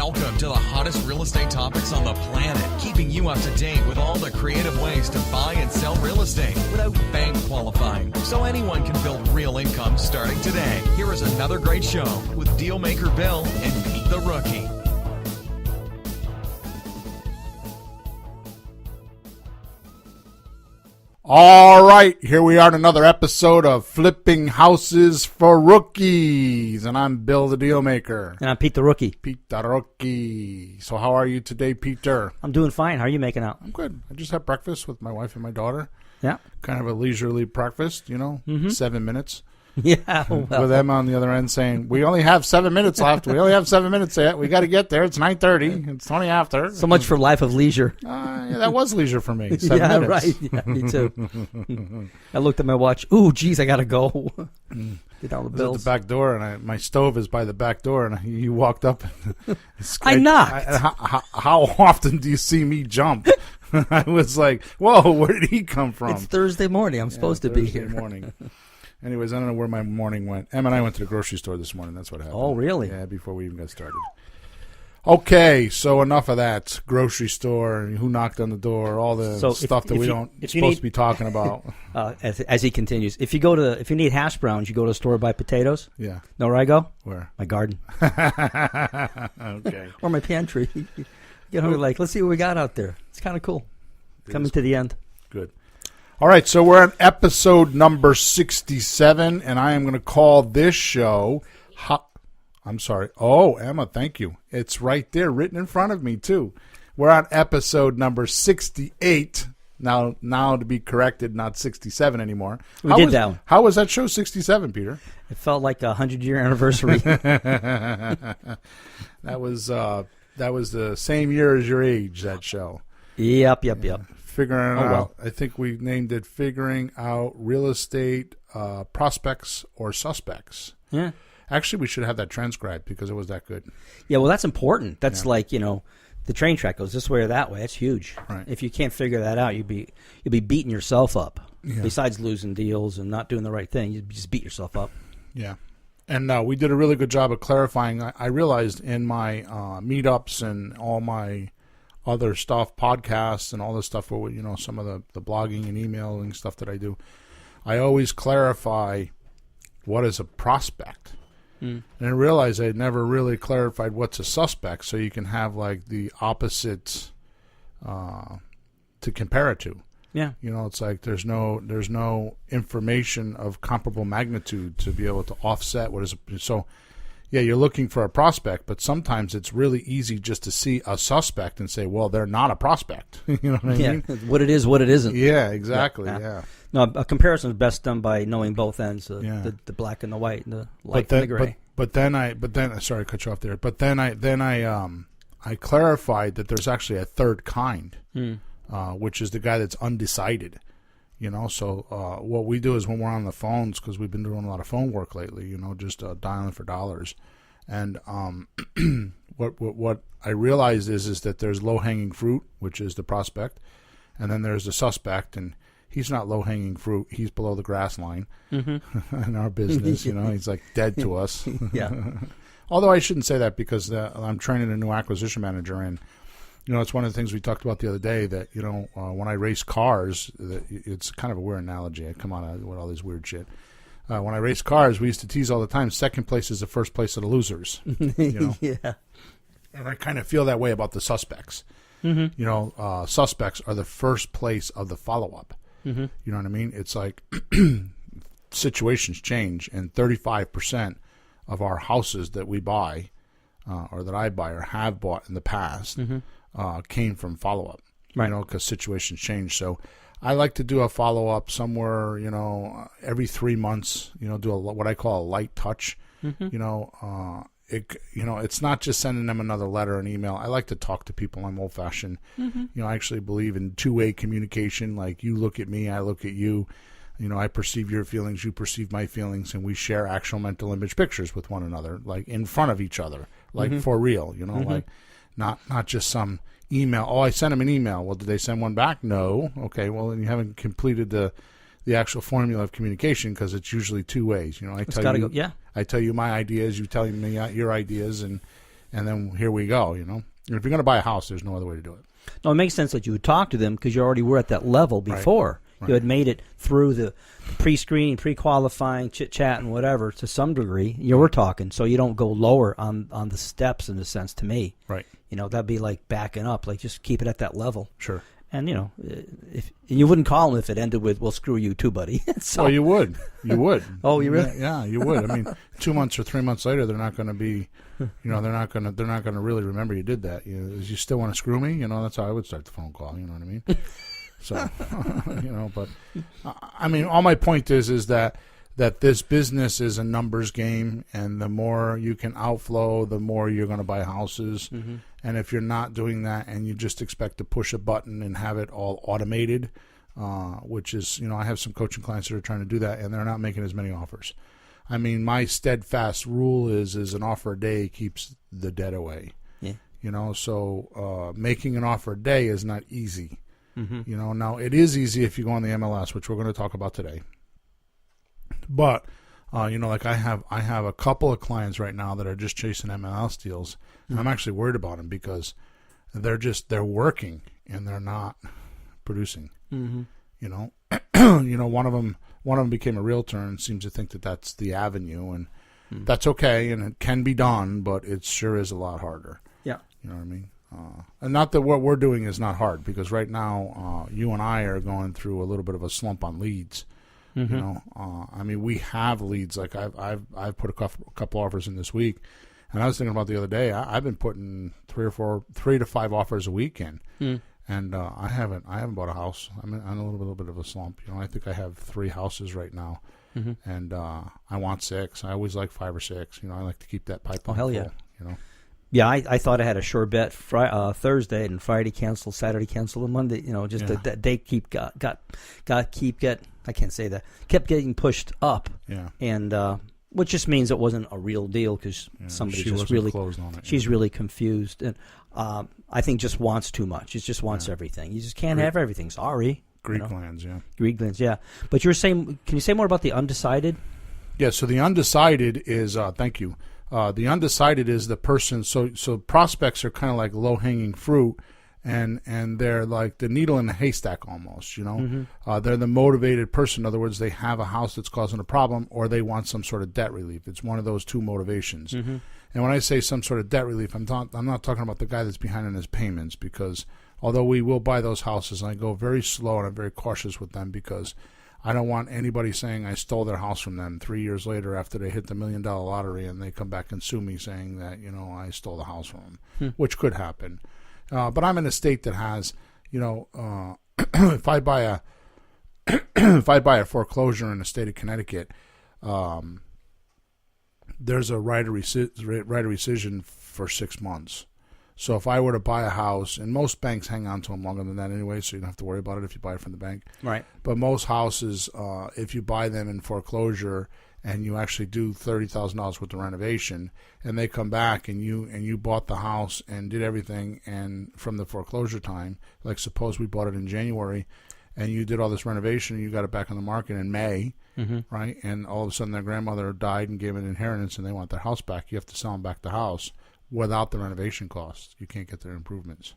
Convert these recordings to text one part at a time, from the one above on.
Welcome to the hottest real estate topics on the planet, keeping you up to date with all the creative ways to buy and sell real estate without bank qualifying, so anyone can build real income starting today. Here is another great show with Dealmaker Bill and Pete the Rookie. All right, here we are in another episode of Flipping Houses for Rookies, and I'm Bill the Dealmaker. And I'm Pete the Rookie. Pete the Rookie. So how are you today, Peter? I'm doing fine. How are you making out? I'm good. I just had breakfast with my wife and my daughter. Yeah. Kind of a leisurely breakfast, 7 minutes. Yeah. Well. With them on the other end saying, we only have 7 minutes left. We only have 7 minutes yet. We got to get there. It's 9:30. It's 20 after. So much for life of leisure. Yeah, that was leisure for me. 7 minutes. Right. Yeah, me too. I looked at my watch. Ooh, geez, I got to go. Get down the bills. At the back door, and my stove is by the back door, and you walked up. And I knocked. How often do you see me jump? I was like, whoa, where did he come from? It's Thursday morning. I'm supposed to be here. Thursday morning. Anyways, I don't know where my morning went. Em and I went to the grocery store this morning. That's what happened. Oh, really? Yeah, before we even got started. Okay, so enough of that. Grocery store, who knocked on the door, all the stuff that we don't supposed to be talking about. As he continues, if you need hash browns, you go to the store to buy potatoes. Yeah. Know where I go? Where? My garden. Okay. Or my pantry. Let's see what we got out there. It's kind of cool. Coming to the end. Good. All right, so we're on episode number 67, and I am going to call this show... I'm sorry. Oh, Emma, thank you. It's right there, written in front of me, too. We're on episode number 68. Now to be corrected, not 67 anymore. That one. How was that show 67, Peter? It felt like a 100-year anniversary. That was the same year as your age, that show. Yep. Figuring out, I think we named it Figuring Out Real Estate Prospects or Suspects. Yeah. Actually, we should have that transcribed because it was that good. Yeah, well, that's important. That's like, the train track goes this way or that way. That's huge. Right. If you can't figure that out, you'll be beating yourself up. Yeah. Besides losing deals and not doing the right thing, you just beat yourself up. Yeah. And we did a really good job of clarifying. I realized in my meetups and all my other stuff, podcasts and all this stuff, where some of the blogging and emailing stuff that I do, I always clarify what is a prospect. And I realized I had never really clarified what's a suspect, so you can have like the opposites to compare it to. Yeah. It's like there's no information of comparable magnitude to be able to offset what is so. Yeah, you're looking for a prospect, but sometimes it's really easy just to see a suspect and say, well, they're not a prospect. You know what I mean? What it is, what it isn't. Yeah, exactly. Yeah. No, a comparison is best done by knowing both ends, the black and the white, and the light and the gray. But then sorry to cut you off there. But then I clarified that there's actually a third kind, which is the guy that's undecided. So what we do is when we're on the phones, because we've been doing a lot of phone work lately, just dialing for dollars. And what I realized is that there's low-hanging fruit, which is the prospect, and then there's the suspect, and he's not low-hanging fruit. He's below the grass line in our business. He's like dead to us. Yeah. Although I shouldn't say that because I'm training a new acquisition manager, and it's one of the things we talked about the other day that, when I race cars, it's kind of a weird analogy. I come out with all this weird shit. When I race cars, we used to tease all the time, second place is the first place of the losers. Yeah. And I kind of feel that way about the suspects. Suspects are the first place of the follow-up. You know what I mean? It's like situations change, and 35% of our houses that we buy or that I buy or have bought in the past came from follow-up, right? Because situations change. So I like to do a follow-up somewhere, every 3 months, do what I call a light touch. It's not just sending them another letter, an email. I like to talk to people. I'm old-fashioned. I actually believe in two-way communication. Like, you look at me, I look at you. I perceive your feelings, you perceive my feelings, and we share actual mental image pictures with one another, like in front of each other, like for real, like not just some email. Oh, I sent him an email. Well, did they send one back? No. Okay, well, then you haven't completed the actual formula of communication, because it's usually two ways. I tell you my ideas, you tell me your ideas, and and then here we go. You know, and if you're going to buy a house, there's no other way to do it. No, it makes sense that you would talk to them because you already were at that level before. Right. You had made it through the pre-screening, pre-qualifying, chit-chat, and whatever to some degree. You were talking, so you don't go lower on the steps in a sense to me. Right. You know, that'd be like backing up. Like, just keep it at that level. Sure. And, you know, if you wouldn't call them if it ended with, well, screw you too, buddy. So, well, you would. You would. Oh, you really? Yeah, you would. I mean, 2 months or 3 months later, they're not going to be, you know, they're not going to really remember you did that. You still want to screw me? You know, that's how I would start the phone call. You know what I mean? So, you know, but I mean, all my point is that this business is a numbers game, and the more you can outflow, the more you're going to buy houses. Mm-hmm. And if you're not doing that and you just expect to push a button and have it all automated, which is, you know, I have some coaching clients that are trying to do that, and they're not making as many offers. I mean, my steadfast rule is an offer a day keeps the debt away. Yeah. You know, so making an offer a day is not easy. Mm-hmm. You know, now it is easy if you go on the MLS, which we're going to talk about today. But you know, like I have a couple of clients right now that are just chasing MLS deals, and I'm actually worried about them because they're working and they're not producing. Mm-hmm. You know, you know, one of them became a realtor and seems to think that that's the avenue, and that's okay, and it can be done, but it sure is a lot harder. Yeah, you know what I mean. And not that what we're doing is not hard, because right now you and I are going through a little bit of a slump on leads. Mm-hmm. You know, I mean, we have leads. Like I've put a couple offers in this week, and I was thinking about the other day. I've been putting 3 to 5 offers a week in, and I haven't bought a house. I'm in a little bit of a slump. You know, I think I have 3 houses right now, and I want 6. I always like 5 or 6. You know, I like to keep that pipeline. Oh, hell yeah. Full, you know. Yeah, I thought I had a sure bet Thursday, and Friday canceled, Saturday canceled, and Monday. You know, just that they keep I can't say that, kept getting pushed up. Yeah, and which just means it wasn't a real deal because somebody just really closed on it. She's really confused, and I think just wants too much. She just wants everything. You just can't have everything. Sorry, Greek lands, Greek lands, yeah. But you're saying, can you say more about the undecided? Yeah. So the undecided is thank you. The undecided is the person. So prospects are kind of like low-hanging fruit, and they're like the needle in the haystack almost. You know, they're the motivated person. In other words, they have a house that's causing a problem, or they want some sort of debt relief. It's one of those two motivations. Mm-hmm. And when I say some sort of debt relief, I'm not talking about the guy that's behind on his payments, because although we will buy those houses, I go very slow and I'm very cautious with them, because I don't want anybody saying I stole their house from them 3 years later after they hit the $1 million lottery, and they come back and sue me saying that, you know, I stole the house from them, which could happen. But I'm in a state that has, you know, if I buy a foreclosure in the state of Connecticut, there's a right of rescission for 6 months. So if I were to buy a house, and most banks hang on to them longer than that anyway, so you don't have to worry about it if you buy it from the bank. Right. But most houses, if you buy them in foreclosure and you actually do $30,000 worth of renovation, and they come back and you bought the house and did everything, and from the foreclosure time, like suppose we bought it in January, and you did all this renovation and you got it back on the market in May, right? And all of a sudden their grandmother died and gave an inheritance, and they want their house back. You have to sell them back the house without the renovation costs. You can't get their improvements.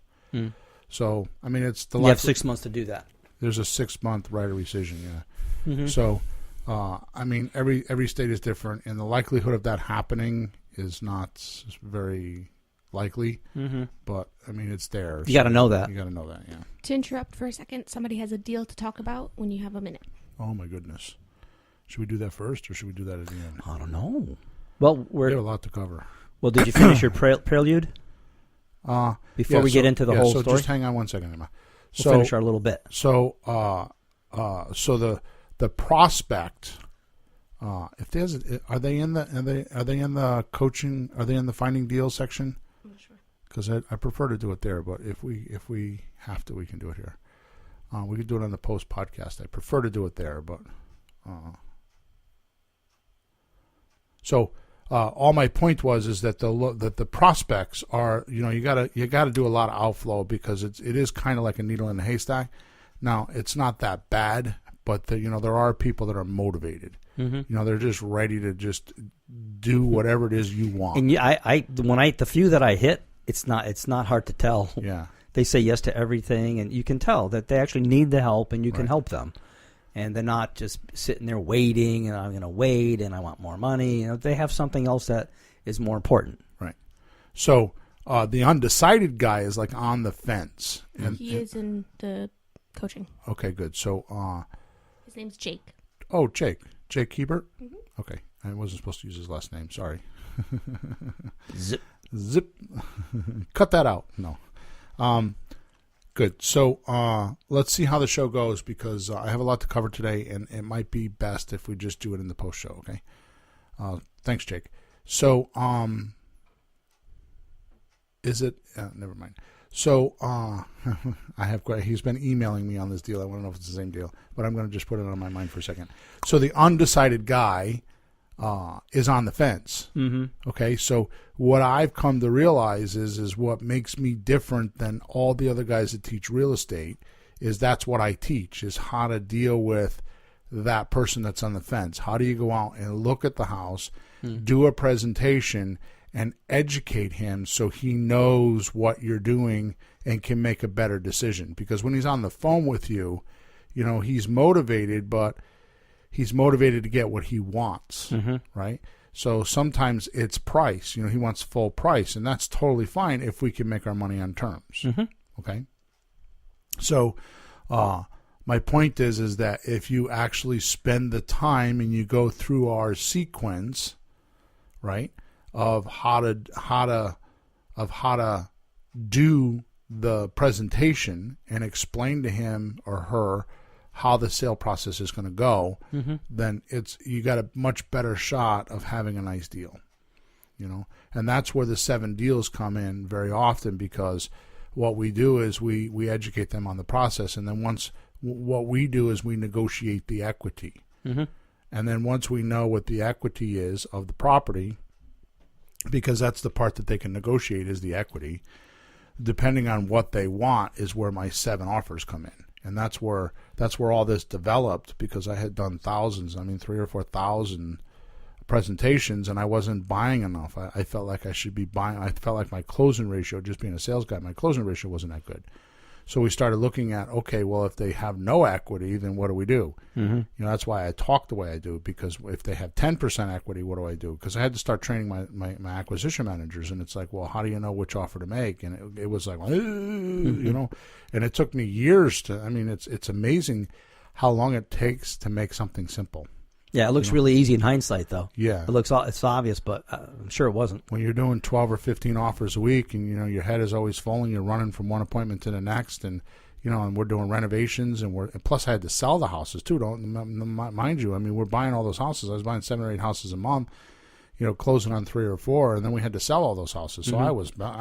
So, I mean, it's the... You have 6 months to do that. There's a 6-month right of rescission, So, I mean, every state is different, and the likelihood of that happening is not very likely. But, I mean, it's there. You got to know that. You got to know that, yeah. To interrupt for a second, somebody has a deal to talk about when you have a minute. Oh, my goodness. Should we do that first, or should we do that at the end? I don't know. Well, we have a lot to cover. Well, did you finish your prelude? Before we get into the whole story? So just hang on 1 second, Emma. We'll finish our little bit. So, so the prospect, if there's, are they in the coaching? Are they in the finding deals section? I'm not sure. Because I prefer to do it there, but if we have to, we can do it here. We could do it on the post podcast. I prefer to do it there, but so. All my point is that the prospects are, you know, you gotta do a lot of outflow, because it is kind of like a needle in a haystack. Now, it's not that bad, but you know, there are people that are motivated. You know, they're just ready to just do whatever it is you want. And the few that I hit, it's not hard to tell. Yeah. They say yes to everything, and you can tell that they actually need the help, and you can help them. And they're not just sitting there waiting, and I'm going to wait, and I want more money. They have something else that is more important. Right. So the undecided guy is like on the fence. And he is in the coaching. Okay, good. So his name's Jake. Oh, Jake Hebert? Mm-hmm. Okay. I wasn't supposed to use his last name. Sorry. Zip. Cut that out. No. Good. So let's see how the show goes, because I have a lot to cover today, and it might be best if we just do it in the post show. Okay. Thanks, Jake. So is it? Never mind. So he's been emailing me on this deal. I want to know if it's the same deal, but I'm going to just put it on my mind for a second. So the undecided guy is on the fence. Mm-hmm. Okay, so what I've come to realize is what makes me different than all the other guys that teach real estate is that's what I teach, is how to deal with that person that's on the fence. How do you go out and look at the house, do a presentation, and educate him so he knows what you're doing and can make a better decision? Because when he's on the phone with you, he's motivated, but he's motivated to get what he wants, right? So sometimes it's price. He wants full price, and that's totally fine if we can make our money on terms, okay? So my point is that if you actually spend the time and you go through our sequence, right, of how to do the presentation and explain to him or her how the sale process is going to go, then you got a much better shot of having a nice deal, and that's where the 7 deals come in very often, because what we do is we educate them on the process, and then what we do is we negotiate the equity, and then once we know what the equity is of the property, because that's the part that they can negotiate is the equity, depending on what they want is where my 7 offers come in. And that's where all this developed, because I had done thousands, 3,000 or 4,000 presentations, and I wasn't buying enough. I felt like I should be buying. I felt like my closing ratio, just being a sales guy, my closing ratio wasn't that good. So we started looking at, okay, well, if they have no equity, then what do we do? That's why I talk the way I do, because if they have 10% equity, what do I do? Because I had to start training my acquisition managers, and it's like, well, how do you know which offer to make? And it was like, and it took me years to, it's amazing how long it takes to make something simple. Yeah, it looks really easy in hindsight, though. Yeah. It's obvious, but I'm sure it wasn't. When you're doing 12 or 15 offers a week, and, your head is always full, and you're running from one appointment to the next, and, and we're doing renovations, and plus I had to sell the houses, too. Mind you, we're buying all those houses. I was buying 7 or 8 houses a month, closing on 3 or 4, and then we had to sell all those houses. So I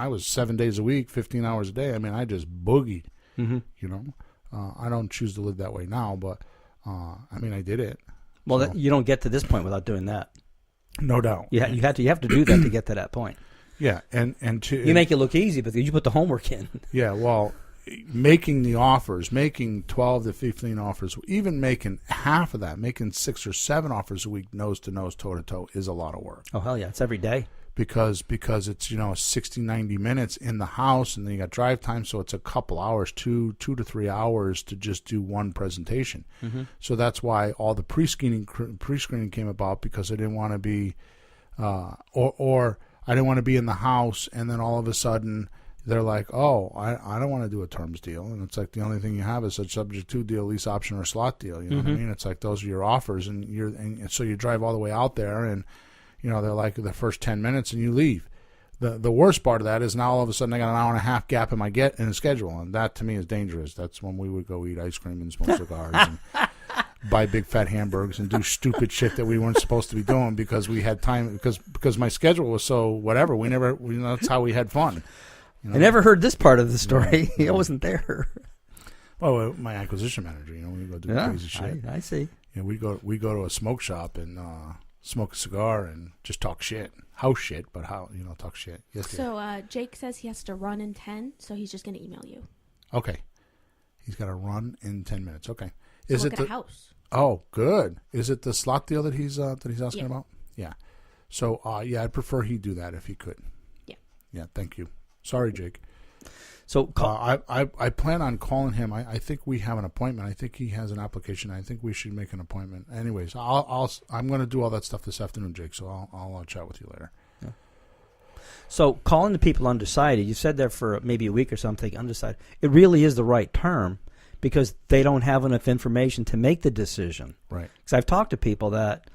was 7 days a week, 15 hours a day. I just boogied, I don't choose to live that way now, but, I did it. Well, you don't get to this point without doing that. No doubt. Yeah, you have to do that to get to that point. Yeah, and you make it look easy, but you put the homework in. Yeah, well, making the offers, making 12 to 15 offers, even making half of that, making 6 or 7 offers a week, nose to nose, toe to toe, is a lot of work. Oh hell yeah, it's every day. Because it's 60, 90 minutes in the house, and then you got drive time, so it's a couple hours, 2 to 3 hours to just do one presentation. So that's why all the pre-screening came about, because I didn't want to be, or I didn't want to be in the house, and then all of a sudden they're like, oh, I don't want to do a terms deal, and it's like the only thing you have is a subject to deal, lease option, or slot deal. You know what I mean? It's like those are your offers, and so you drive all the way out there, and they're like the first 10 minutes, and you leave. The worst part of that is now all of a sudden I got an hour and a half gap in the schedule, and that to me is dangerous. That's when we would go eat ice cream and smoke cigars and buy big fat hamburgers and do stupid shit that we weren't supposed to be doing because we had time, because my schedule was so whatever. That's how we had fun. I never heard this part of the story. I wasn't there. Well, my acquisition manager, we go do crazy shit. I see. We go to a smoke shop and smoke a cigar and just talk shit. House shit, but talk shit. Yes, so Jake says he has to run in 10, so he's just going to email you. Okay. He's got to run in 10 minutes. Okay. Is it the house? Oh, good. Is it the slot deal that he's asking about? Yeah. So yeah, I'd prefer he do that if he could. Yeah, thank you. Sorry, Jake. So I plan on calling him. I think we have an appointment. I think he has an application. I think we should make an appointment. Anyways, I'm going to do all that stuff this afternoon, Jake. So I'll chat with you later. Yeah. So calling the people undecided, you said there for maybe a week or something, undecided. It really is the right term because they don't have enough information to make the decision. Right. Because I've talked to people that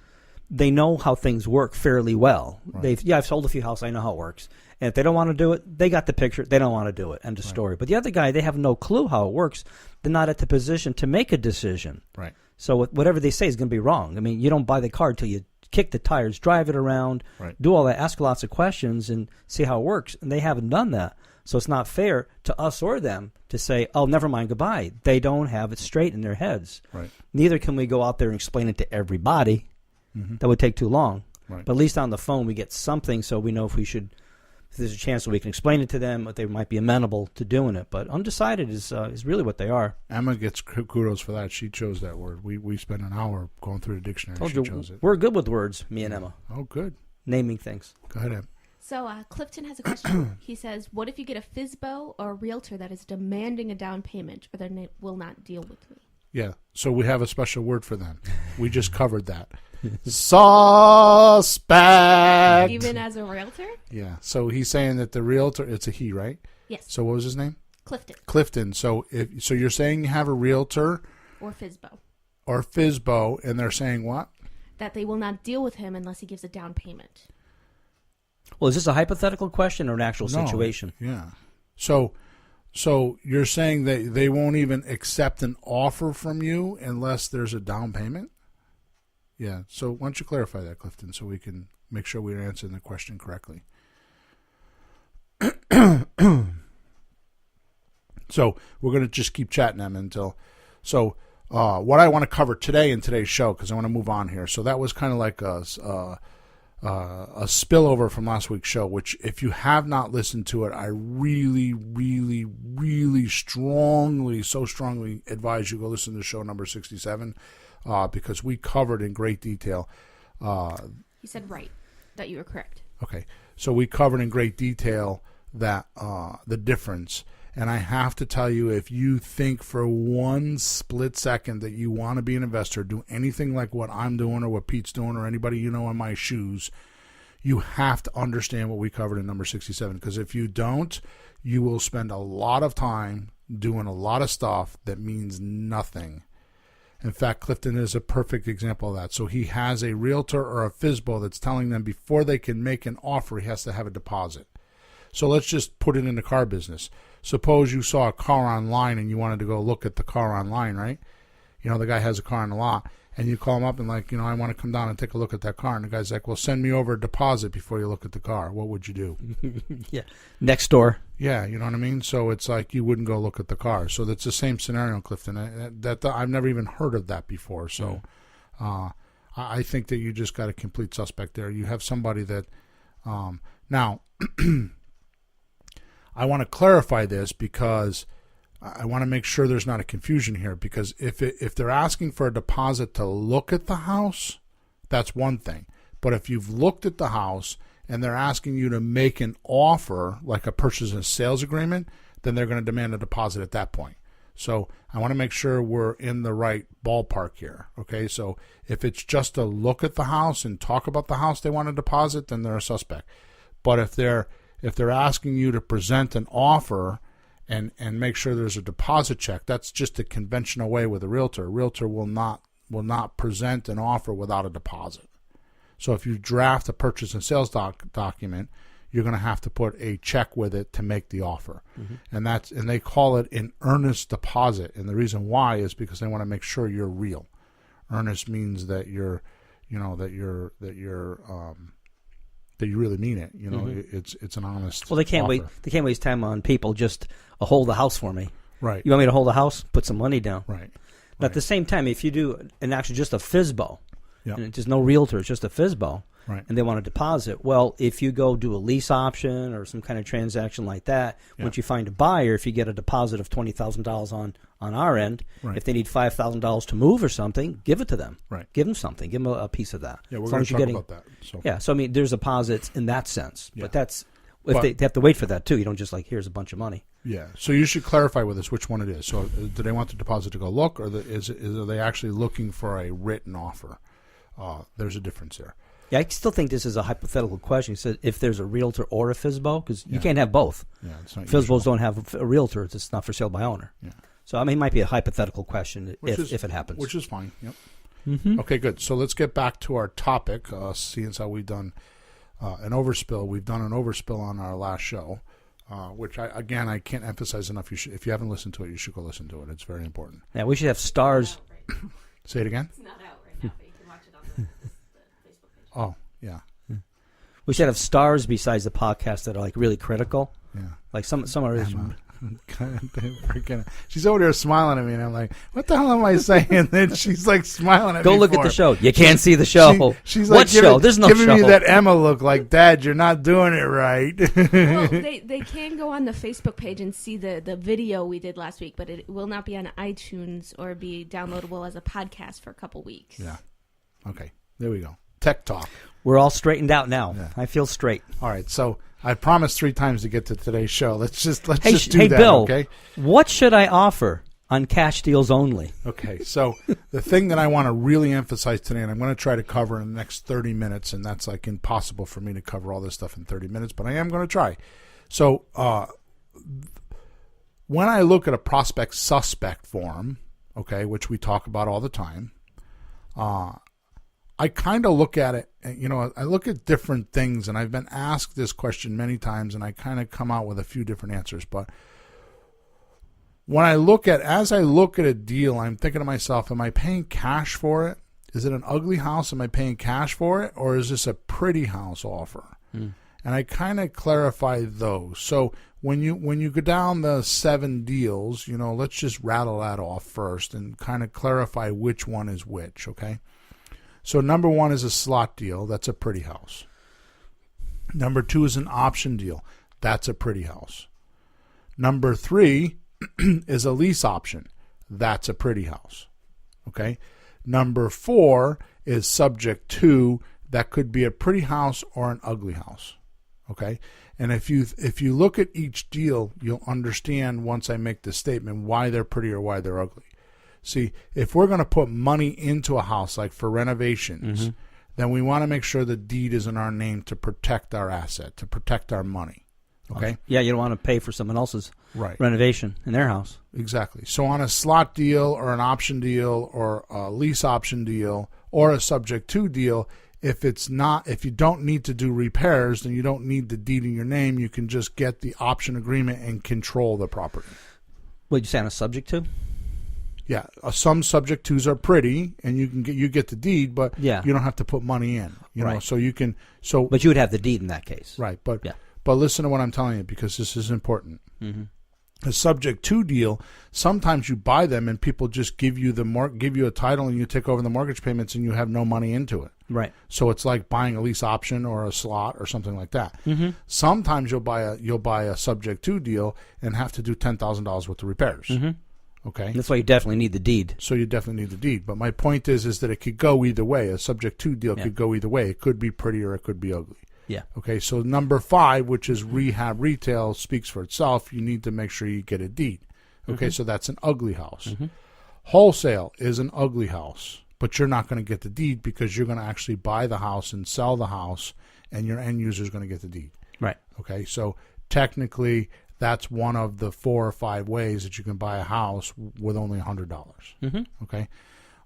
they know how things work fairly well. Right. I've sold a few houses. I know how it works. And if they don't want to do it, they got the picture. They don't want to do it. End of story. But the other guy, they have no clue how it works. They're not at the position to make a decision. Right. So whatever they say is going to be wrong. I mean, you don't buy the car until you kick the tires, drive it around, do all that, ask lots of questions, and see how it works. And they haven't done that. So it's not fair to us or them to say, oh, never mind, goodbye. They don't have it straight in their heads. Right. Neither can we go out there and explain it to everybody. Mm-hmm. That would take too long. Right. But at least on the phone we get something so we know if there's a chance that we can explain it to them, but they might be amenable to doing it. But undecided is really what they are. Emma gets kudos for that. She chose that word. We spent an hour going through the dictionary. Told she you, chose it. We're good with words, me and Emma. Oh, good. Naming things. Go ahead, Em. So Clifton has a question. He says, what if you get a FSBO or a realtor that is demanding a down payment or they will not deal with me? Yeah, so we have a special word for them. We just covered that. Suspect. Even as a realtor? Yeah, so he's saying that the realtor, it's a he, right? Yes. So what was his name? Clifton. Clifton. So you're saying you have a realtor or FSBO. Or FSBO, and they're saying what? That they will not deal with him unless he gives a down payment. Well, is this a hypothetical question or an actual situation? Yeah. So you're saying that they won't even accept an offer from you unless there's a down payment? Yeah. So why don't you clarify that, Clifton, so we can make sure we're answering the question correctly. So we're going to just keep chatting them until... So what I want to cover today in today's show, because I want to move on here. So that was kind of like a spillover from last week's show, which if you have not listened to it, I really, really, really strongly advise you go listen to show number 67 because we covered in great detail. You said right, that you were correct. Okay, so we covered in great detail that the difference. And I have to tell you, if you think for one split second that you want to be an investor, do anything like what I'm doing or what Pete's doing or anybody you know in my shoes, you have to understand what we covered in number 67. Because if you don't, you will spend a lot of time doing a lot of stuff that means nothing. In fact, Clifton is a perfect example of that. So he has a realtor or a FSBO that's telling them before they can make an offer, he has to have a deposit. So let's just put it in the car business. Suppose you saw a car online and you wanted to go look at the car online, right? You know, the guy has a car in the lot, and you call him up and like, you know, I want to come down and take a look at that car. And the guy's like, well, send me over a deposit before you look at the car. What would you do? Yeah. Next door. Yeah, you know what I mean? So it's like you wouldn't go look at the car. So that's the same scenario, Clifton. That I've never even heard of that before. So I think that you just got a complete suspect there. You have somebody that now I want to clarify this because I want to make sure there's not a confusion here, because if they're asking for a deposit to look at the house, that's one thing. But if you've looked at the house and they're asking you to make an offer, like a purchase and sales agreement, then they're going to demand a deposit at that point. So I want to make sure we're in the right ballpark here. Okay, so if it's just a look at the house and talk about the house they want a deposit, then they're a suspect. But if they're asking you to present an offer and make sure there's a deposit check, that's just a conventional way with a realtor. A realtor will not present an offer without a deposit. So if you draft a purchase and sales document, you're going to have to put a check with it to make the offer. Mm-hmm. And they call it an earnest deposit. And the reason why is because they want to make sure you're real. Earnest means that you really mean it. You know, mm-hmm. It's an honest. Well, they can't offer. They can't waste time on people just hold the house for me. Right. You want me to hold the house? Put some money down. Right. But at the same time, if you do actually just a FSBO, yeah. and it's just no realtor, it's just a FSBO, right. and they want a deposit. Well, if you go do a lease option or some kind of transaction like that, once you find a buyer, if you get a deposit of $20,000 on our end, if they need $5,000 to move or something, give it to them. Right. Give them something. Give them a piece of that. Yeah, we're going to talk about that. So. Yeah, so I mean, there's deposits in that sense, but that's they have to wait for that too. You don't just like, here's a bunch of money. Yeah, so you should clarify with us which one it is. So, do they want the deposit to go look, or are they actually looking for a written offer? There's a difference there. Yeah, I still think this is a hypothetical question. He said if there's a realtor or a FSBO, because you can't have both. Yeah, it's not FSBOs don't have a realtor; it's not for sale by owner. Yeah. So I mean, it might be a hypothetical question if it happens. Which is fine. Yep. Mm-hmm. Okay, good. So let's get back to our topic. Seeing as how we've done an overspill, we've done an overspill on our last show. Which I can't emphasize enough. If you haven't listened to it, you should go listen to it. It's very important. Yeah, we should have stars. Say it again. It's not out right now, but you can watch it on the Facebook page. Oh, yeah. We should have stars besides the podcast that are like really critical. Yeah. Like some are. Freaking, she's over there smiling at me, and I'm like, "What the hell am I saying?" And then she's like smiling at me. Go look at the show. You can't see the show. She's what like, show? There's no giving show. me that Emma look, like, Dad, you're not doing it right. Well, they can go on the Facebook page and see the video we did last week, but it will not be on iTunes or be downloadable as a podcast for a couple weeks. Yeah. Okay. There we go. Tech talk. We're all straightened out now. Yeah. I feel straight. All right. So I promised 3 times to get to today's show. Let's just do hey, that. Bill, okay. What should I offer on cash deals only? Okay. So the thing that I want to really emphasize today, and I'm going to try to cover in the next 30 minutes, and that's like impossible for me to cover all this stuff in 30 minutes, but I am going to try. So when I look at a prospect suspect form, okay, which we talk about all the time, I kind of look at it, I look at different things, and I've been asked this question many times, and I kind of come out with a few different answers. But as I look at a deal, I'm thinking to myself, am I paying cash for it? Is it an ugly house? Am I paying cash for it? Or is this a pretty house offer? And I kind of clarify those. So when you go down the 7 deals, let's just rattle that off first and kind of clarify which one is which, okay? So number 1 is a slot deal. That's a pretty house. Number 2 is an option deal. That's a pretty house. Number 3 is a lease option. That's a pretty house. Okay? Number 4 is subject to. That could be a pretty house or an ugly house. Okay? And if you look at each deal, you'll understand once I make this statement why they're pretty or why they're ugly. See, if we're going to put money into a house, like for renovations, then we want to make sure the deed is in our name to protect our asset, to protect our money. Okay? Yeah, you don't want to pay for someone else's renovation in their house. Exactly. So on a slot deal or an option deal or a lease option deal or a subject to deal, if you don't need to do repairs, then you don't need the deed in your name. You can just get the option agreement and control the property. What did you say on a subject to? Yeah, some subject twos are pretty, and you get the deed, but you don't have to put money in. You know, so you can. So, but you would have the deed in that case, right? But listen to what I'm telling you, because this is important. A subject to deal, sometimes you buy them and people just give you a title and you take over the mortgage payments and you have no money into it. Right. So it's like buying a lease option or a slot or something like that. Sometimes you'll buy a subject to deal and have to do $10,000 worth of repairs. Okay. That's why you definitely need the deed. So you definitely need the deed. But my point is that it could go either way. A subject to deal could go either way. It could be pretty or it could be ugly. Yeah. Okay. So number 5, which is rehab retail, speaks for itself. You need to make sure you get a deed. Okay. So that's an ugly house. Wholesale is an ugly house, but you're not going to get the deed because you're going to actually buy the house and sell the house, and your end user is going to get the deed. Right. Okay. So technically, that's one of the 4 or 5 ways that you can buy a house with only $100. Okay.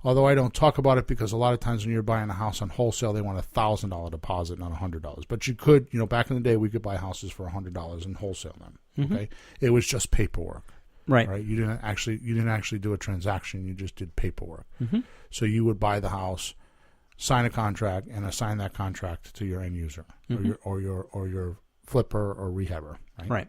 Although I don't talk about it because a lot of times when you're buying a house on wholesale, they want a $1,000 deposit, not $100. But you could, back in the day, we could buy houses for $100 and wholesale them. Okay. It was just paperwork. Right. You didn't actually do a transaction. You just did paperwork. So you would buy the house, sign a contract, and assign that contract to your end user or your flipper or rehabber. Right. Right.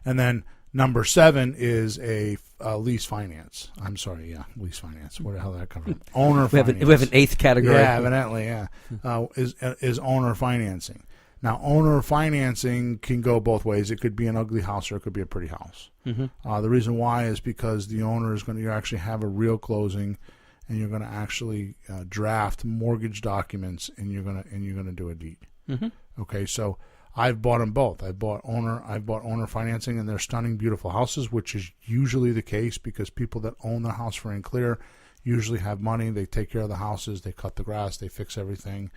And then Number 7 is a lease finance. I'm sorry, lease finance. Where the hell did that come from? Owner finance. We have an 8th category. Yeah, evidently, is owner financing. Now, owner financing can go both ways. It could be an ugly house or it could be a pretty house. Mm-hmm. The reason why is because the owner is going to actually have a real closing, and you're going to actually draft mortgage documents, and you're going to do a deed. Mm-hmm. Okay, so I've bought them both. I've bought owner financing, and they're stunning, beautiful houses, which is usually the case because people that own their house free and clear usually have money. They take care of the houses. They cut the grass. They fix everything.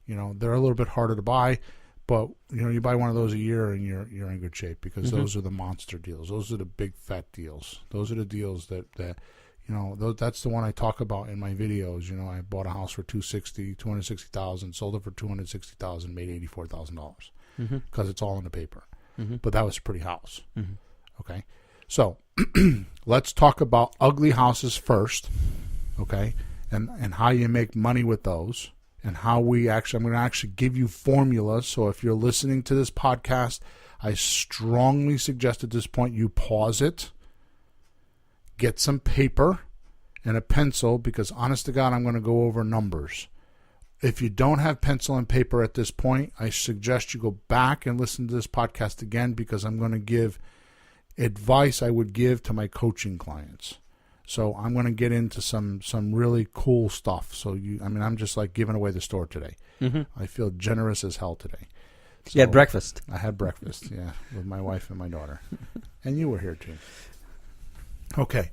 They're a little bit harder to buy. But you buy one of those a year and you're in good shape because those are the monster deals. Those are the big fat deals. Those are the deals that that's the one I talk about in my videos. I bought a house for $260,000, sold it for $260,000, made $84,000 because it's all in the paper. But that was a pretty house. Okay, so let's talk about ugly houses first. Okay, and how you make money with those. And how I'm going to actually give you formulas. So if you're listening to this podcast, I strongly suggest at this point you pause it, get some paper and a pencil, because honest to God, I'm going to go over numbers. If you don't have pencil and paper at this point, I suggest you go back and listen to this podcast again, because I'm going to give advice I would give to my coaching clients. So I'm going to get into some really cool stuff. So I'm just like giving away the store today. I feel generous as hell today. So you had breakfast. I had breakfast, with my wife and my daughter, and you were here too. Okay,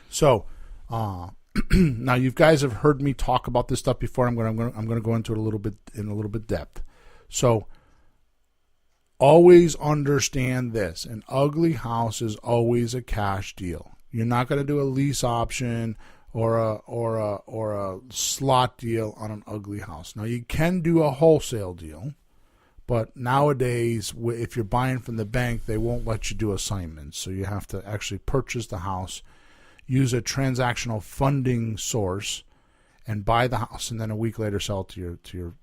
so now you guys have heard me talk about this stuff before. I'm going to go into it a little bit depth. So always understand this: an ugly house is always a cash deal. You're not going to do a lease option or a slot deal on an ugly house. Now, you can do a wholesale deal, but nowadays, if you're buying from the bank, they won't let you do assignments. So you have to actually purchase the house, use a transactional funding source, and buy the house, and then a week later sell it to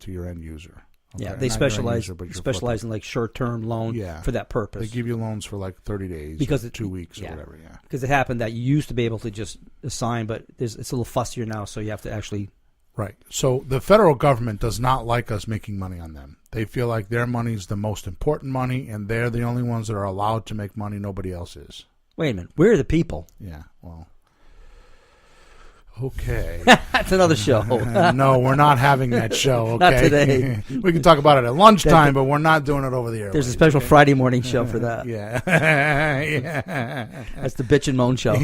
your end user. Okay? Yeah, they specialize in like short-term loan for that purpose. They give you loans for like 30 days, because 2 weeks or whatever. Yeah, because it happened that you used to be able to just assign, but it's a little fussier now, so you have to actually. Right. So the federal government does not like us making money on them. They feel like their money is the most important money, and they're the only ones that are allowed to make money. Nobody else is. Wait a minute. We're the people. Yeah. Well. Okay. That's another show. No, we're not having that show, okay? Not today. We can talk about it at lunchtime, but we're not doing it over the air. There's a special Friday morning show for that. Yeah. That's the bitch and moan show.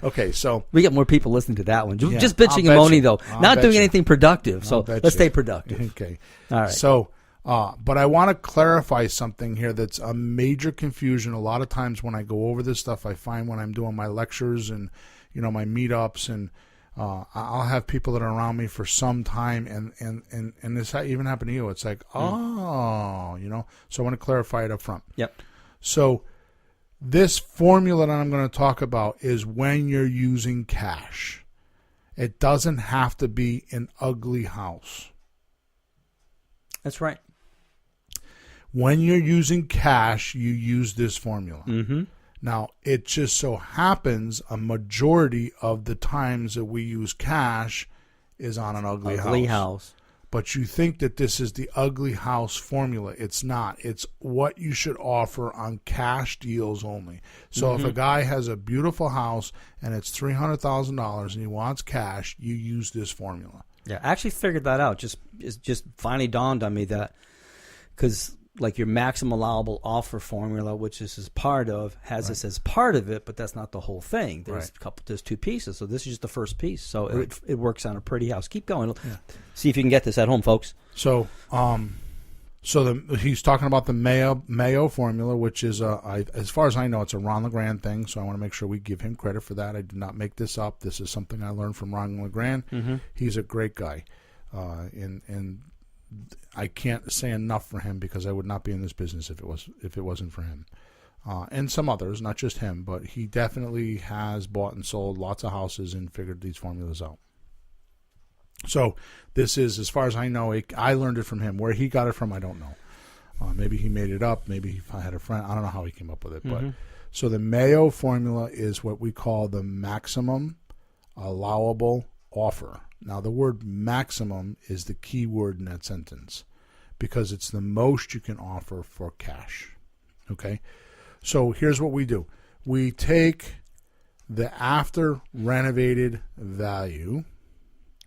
Okay, so we get more people listening to that one. Just bitching and moaning, though. Not doing anything productive. So let's stay productive. Okay. All right. So, but I want to clarify something here that's a major confusion. A lot of times when I go over this stuff, I find when I'm doing my lectures and my meetups, and I'll have people that are around me for some time, and this even happened to you. It's like, so I want to clarify it up front. Yep. So this formula that I'm going to talk about is when you're using cash. It doesn't have to be an ugly house. That's right. When you're using cash, you use this formula. Mm-hmm. Now, it just so happens a majority of the times that we use cash is on an ugly house. But you think that this is the ugly house formula. It's not. It's what you should offer on cash deals only. So if a guy has a beautiful house and it's $300,000 and he wants cash, you use this formula. Yeah, I actually figured that out. It just finally dawned on me that, because like your maximum allowable offer formula, which this is part of, has this as part of it, but that's not the whole thing. There's there's 2 pieces, so this is just the first piece. So it works on a pretty house. Keep going. Yeah. See if you can get this at home, folks. So, he's talking about the Mayo Formula, which is as far as I know, it's a Ron LeGrand thing. So I want to make sure we give him credit for that. I did not make this up. This is something I learned from Ron LeGrand. Mm-hmm. He's a great guy, and I can't say enough for him, because I would not be in this business if it wasn't for him. And some others, not just him, but he definitely has bought and sold lots of houses and figured these formulas out. So this is, as far as I know, I learned it from him. Where he got it from, I don't know. Maybe he made it up. Maybe he had a friend. I don't know how he came up with it. But so the Mayo Formula is what we call the maximum allowable offer. Now, the word maximum is the key word in that sentence because it's the most you can offer for cash. Okay? So here's what we do. We take the after renovated value,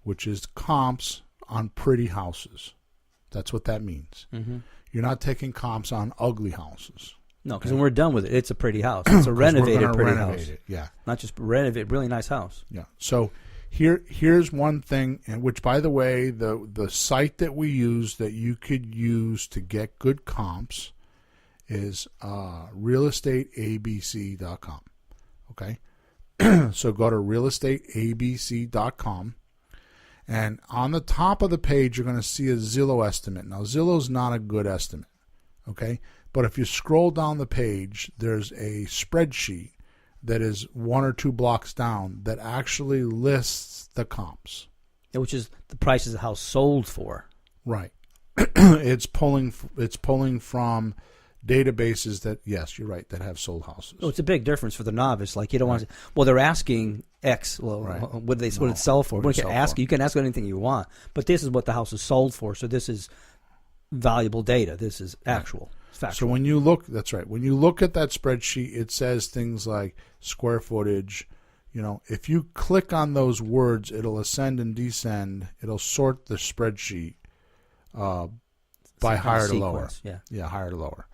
which is comps on pretty houses. That's what that means. You're not taking comps on ugly houses. No, because when we're done with it, it's a pretty house. It's a renovated pretty house. Yeah. Not just renovate, really nice house. Yeah. So here's one thing, and which, by the way, the site that we use that you could use to get good comps is realestateabc.com. Okay? So go to realestateabc.com. And on the top of the page, you're going to see a Zillow estimate. Now, Zillow's not a good estimate, okay? But if you scroll down the page, there's a spreadsheet that is 1 or 2 blocks down that actually lists the comps. Yeah, which is the prices the house sold for. Right. It's pulling from databases that, yes, you're right, that have sold houses. Oh, it's a big difference for the novice. Like, you don't want to, well, they're asking X. Well, what did it sell for? You can ask anything you want, but this is what the house is sold for. So this is valuable data. This is actual. It's factual. So when you look, that's right. When you look at that spreadsheet, it says things like square footage. You know, if you click on those words, it'll ascend and descend. It'll sort the spreadsheet by higher to lower. Yeah, higher to lower.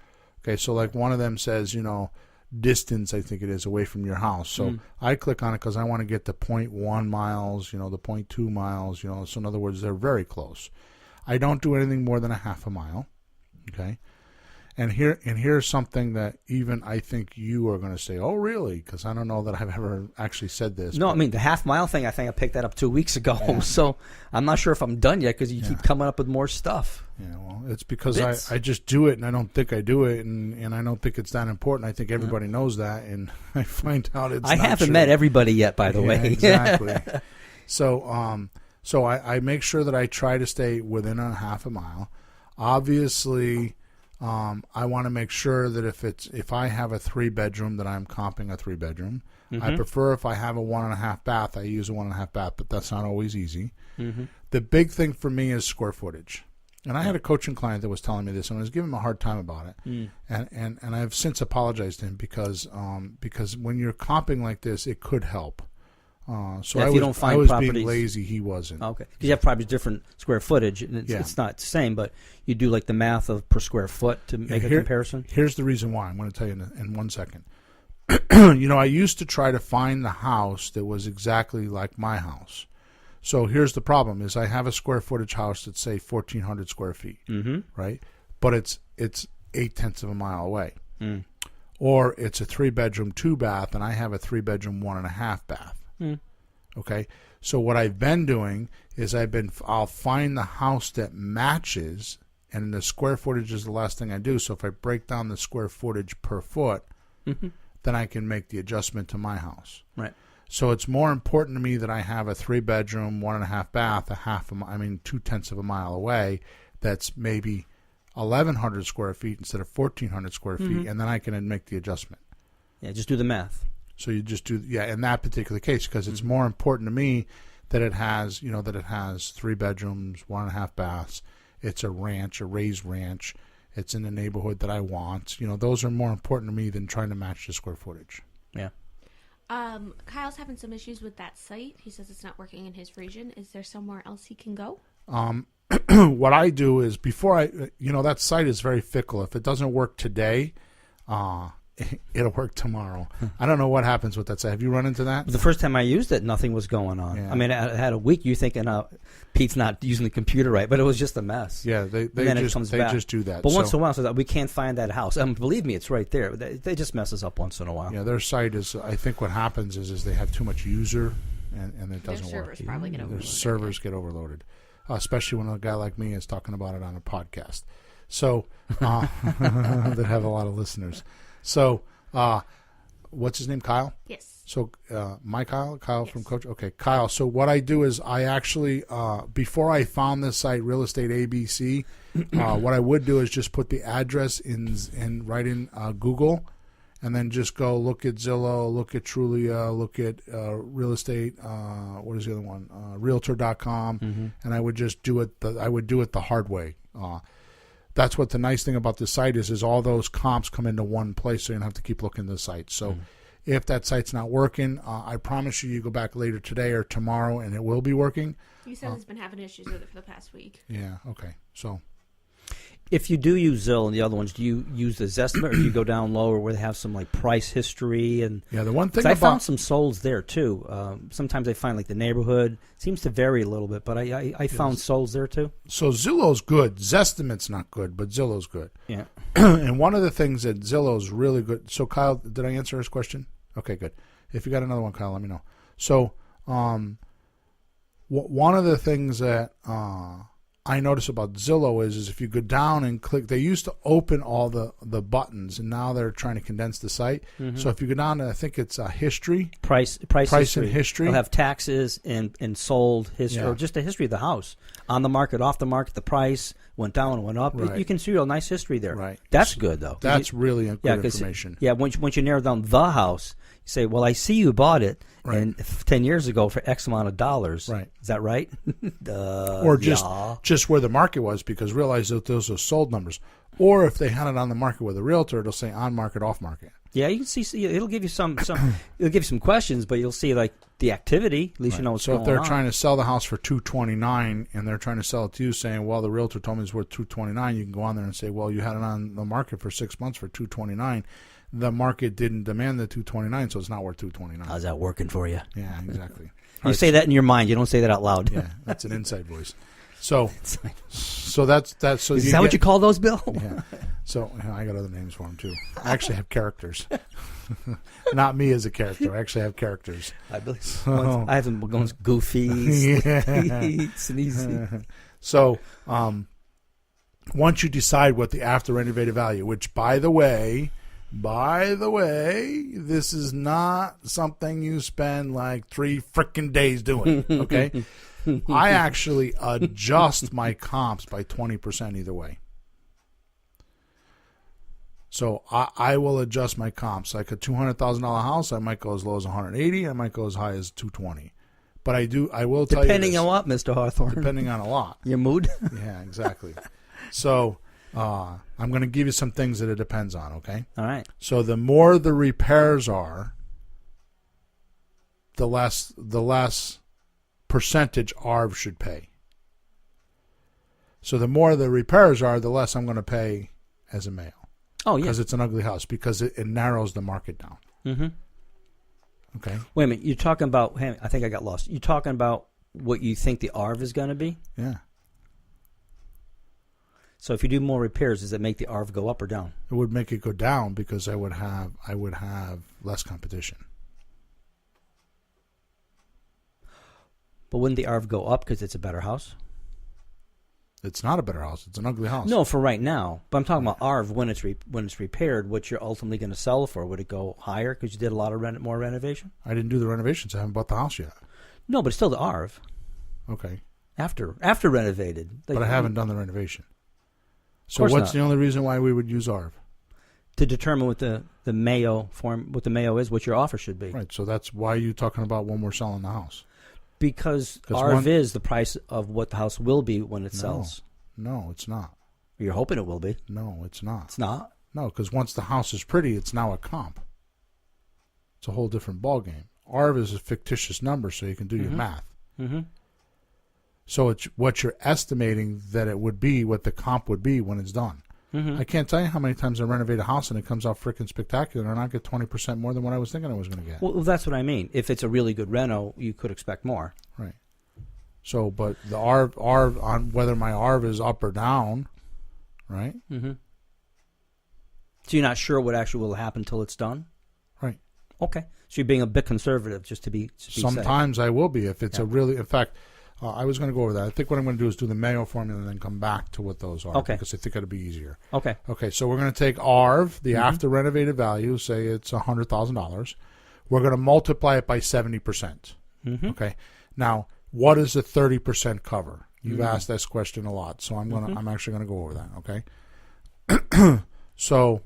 Okay, so like one of them says, you know, distance, I think it is, away from your house. So I click on it because I want to get the 0.1 miles, you know, the 0.2 miles, you know. So in other words, they're very close. I don't do anything more than a half a mile. Okay. And here's something that even I think you are going to say, oh, really? Because I don't know that I've ever actually said this. No, I mean, the half mile thing, I think I picked that up 2 weeks ago. Yeah. So I'm not sure if I'm done yet because you keep coming up with more stuff. Yeah, well, it's because I just do it and I don't think I do it and I don't think it's that important. I think everybody knows that, and I find out it's not haven't true. met everybody yet, by the way. Exactly. So I make sure that I try to stay within a half a mile. Obviously, I want to make sure that if I have a 3-bedroom, that I'm comping a 3-bedroom. I prefer if I have a 1.5 bath, I use a 1.5 bath, but that's not always easy. The big thing for me is square footage. And I had a coaching client that was telling me this, and I was giving him a hard time about it. And I've since apologized to him because when you're comping like this, it could help. So I was being lazy. He wasn't. Okay, because you have probably different square footage, and it's not the same, but you do like the math of per square foot to make a comparison. Here's the reason why. I'm going to tell you in 1 second. You know, I used to try to find the house that was exactly like my house. So here's the problem: is I have a square footage house that's say 1,400 square feet, right? But it's 0.8 of a mile away, or it's a 3-bedroom 2-bath, and I have a 3-bedroom 1.5 bath. Okay, so what I've been doing is I'll find the house that matches, and the square footage is the last thing I do. So if I break down the square footage per foot, then I can make the adjustment to my house. Right. So it's more important to me that I have a 3-bedroom 1.5 bath, 0.2 of a mile away. That's maybe 1,100 square feet instead of 1,400 square feet, and then I can make the adjustment. Yeah, just do the math. So you just do, in that particular case, because it's more important to me that it has, 3 bedrooms, 1.5 baths. It's a ranch, a raised ranch. It's in the neighborhood that I want. Those are more important to me than trying to match the square footage. Yeah. Kyle's having some issues with that site. He says it's not working in his region. Is there somewhere else he can go? What I do is before that site is very fickle. If it doesn't work today, it'll work tomorrow. I don't know what happens with that site. Have you run into that? The first time I used it, nothing was going on. Yeah. I mean, I had a week. You thinking, Pete's not using the computer right, but it was just a mess. Yeah, they just do that. But once in a while, so we can't find that house. Believe me, it's right there. They just mess us up once in a while. Yeah, their site is. I think what happens is they have too much user, and it doesn't work. Their servers probably get overloaded. Their servers get overloaded, especially when a guy like me is talking about it on a podcast. So that have a lot of listeners. So, what's his name? Kyle? Yes. So, Kyle Yes. from Coach. Okay, Kyle. So what I do is I actually, before I found this site, Real Estate ABC, what I would do is just put the address in right in Google, and then just go look at Zillow, look at Trulia, look at real estate. What is the other one? Realtor.com, and I would just do it. I would do it the hard way. That's what the nice thing about this site is all those comps come into one place, so you don't have to keep looking at the site. So. If that site's not working, I promise you go back later today or tomorrow, and it will be working. You said it's been having issues with it for the past week. Yeah, okay. So, if you do use Zillow and the other ones, do you use the Zestimate, or do you go down lower where they have some like price history? And yeah, the one thing I found some solds there too. Sometimes I find like the neighborhood seems to vary a little bit, but I found solds there too. So Zillow's good. Zestimate's not good, but Zillow's good. Yeah. And one of the things that Zillow's really good. So Kyle, did I answer his question? Okay, good. If you got another one, Kyle, let me know. So, one of the things that I notice about Zillow is if you go down and click, they used to open all the buttons, and now they're trying to condense the site. So if you go down to, I think it's history, price history. And history. They'll have taxes and sold history, Yeah. or just the history of the house, on the market, off the market, the price went down, went up. Right. You can see a nice history there. Right. That's good though. That's really good 'cause, information. Yeah, once you narrow down the house, you say, well, I see you bought it Right. and 10 years ago for X amount of dollars. Right. Is that right? Or just where the market was, because realize that those are sold numbers. Or if they had it on the market with a realtor, it'll say on market, off market. Yeah, you can see it'll give you some it'll give you some questions, but you'll see like the activity. At least you know what's going on. So if they're trying to sell the house for $229 and they're trying to sell it to you, saying, "Well, the realtor told me it's worth $229," you can go on there and say, "Well, you had it on the market for 6 months for $229. The market didn't demand the $229, so it's not worth $229." How's that working for you? Yeah, exactly. You say that in your mind. You don't say that out loud. Yeah, that's an inside voice. So that's so. Is that what you call those, Bill? Yeah. So I got other names for them too. I actually have characters. Not me as a character. I actually have characters. I believe. I have them going goofy, sneezy. So once you decide what the after renovated value, which by the way, this is not something you spend like 3 frickin' days doing. Okay. I actually adjust my comps by 20% either way. So I will adjust my comps. Like a $200,000 house, I might go as low as 180. I might go as high as 220. But I will tell you Depending on what, Mr. Hawthorne? Depending on a lot. Your mood? Yeah, exactly. So I'm going to give you some things that it depends on, okay? All right. So the more the repairs are, the less percentage ARV should pay. So the more the repairs are, the less I'm going to pay as a Mayo. Oh, yeah. Because it's an ugly house, because it narrows the market down. Mm-hmm. Okay. Wait a minute. You're talking about, I think I got lost. You're talking about what you think the ARV is going to be? Yeah. So if you do more repairs, does it make the ARV go up or down? It would make it go down because I would have less competition. But wouldn't the ARV go up because it's a better house? It's not a better house. It's an ugly house. No, for right now. But I'm talking about ARV when it's repaired. What you're ultimately going to sell for? Would it go higher because you did a lot of more renovation? I didn't do the renovations. I haven't bought the house yet. No, but it's still the ARV. Okay. After renovated. But I haven't done the renovation. So what's the only reason why we would use ARV? To determine what the Mayo what the Mayo is, what your offer should be. Right. So that's why you're talking about when we're selling the house. Because ARV is the price of what the house will be when it sells. No, it's not. You're hoping it will be. No, it's not. It's not? No, because once the house is pretty, it's now a comp. It's a whole different ballgame. ARV is a fictitious number, so you can do your math. Mm-hmm. So it's what you're estimating that it would be, what the comp would be when it's done. Mm-hmm. I can't tell you how many times I renovate a house and it comes out freaking spectacular and I get 20% more than what I was thinking I was going to get. Well, that's what I mean. If it's a really good reno, you could expect more. Right. So, but the ARV on whether my ARV is up or down, right? Mm-hmm. So you're not sure what actually will happen until it's done? Right. Okay. So you're being a bit conservative just to be Sometimes safe. I will be if it's a really, in fact, I was going to go over that. I think what I'm going to do is do the Mayo Formula and then come back to what those are. Okay. Because I think it'll be easier. Okay. Okay, so we're going to take ARV, the after renovated value, say it's $100,000. we're going to multiply it by 70%. Okay. Now, what does the 30% cover? You've asked this question a lot, so I'm actually going to go over that. Okay. So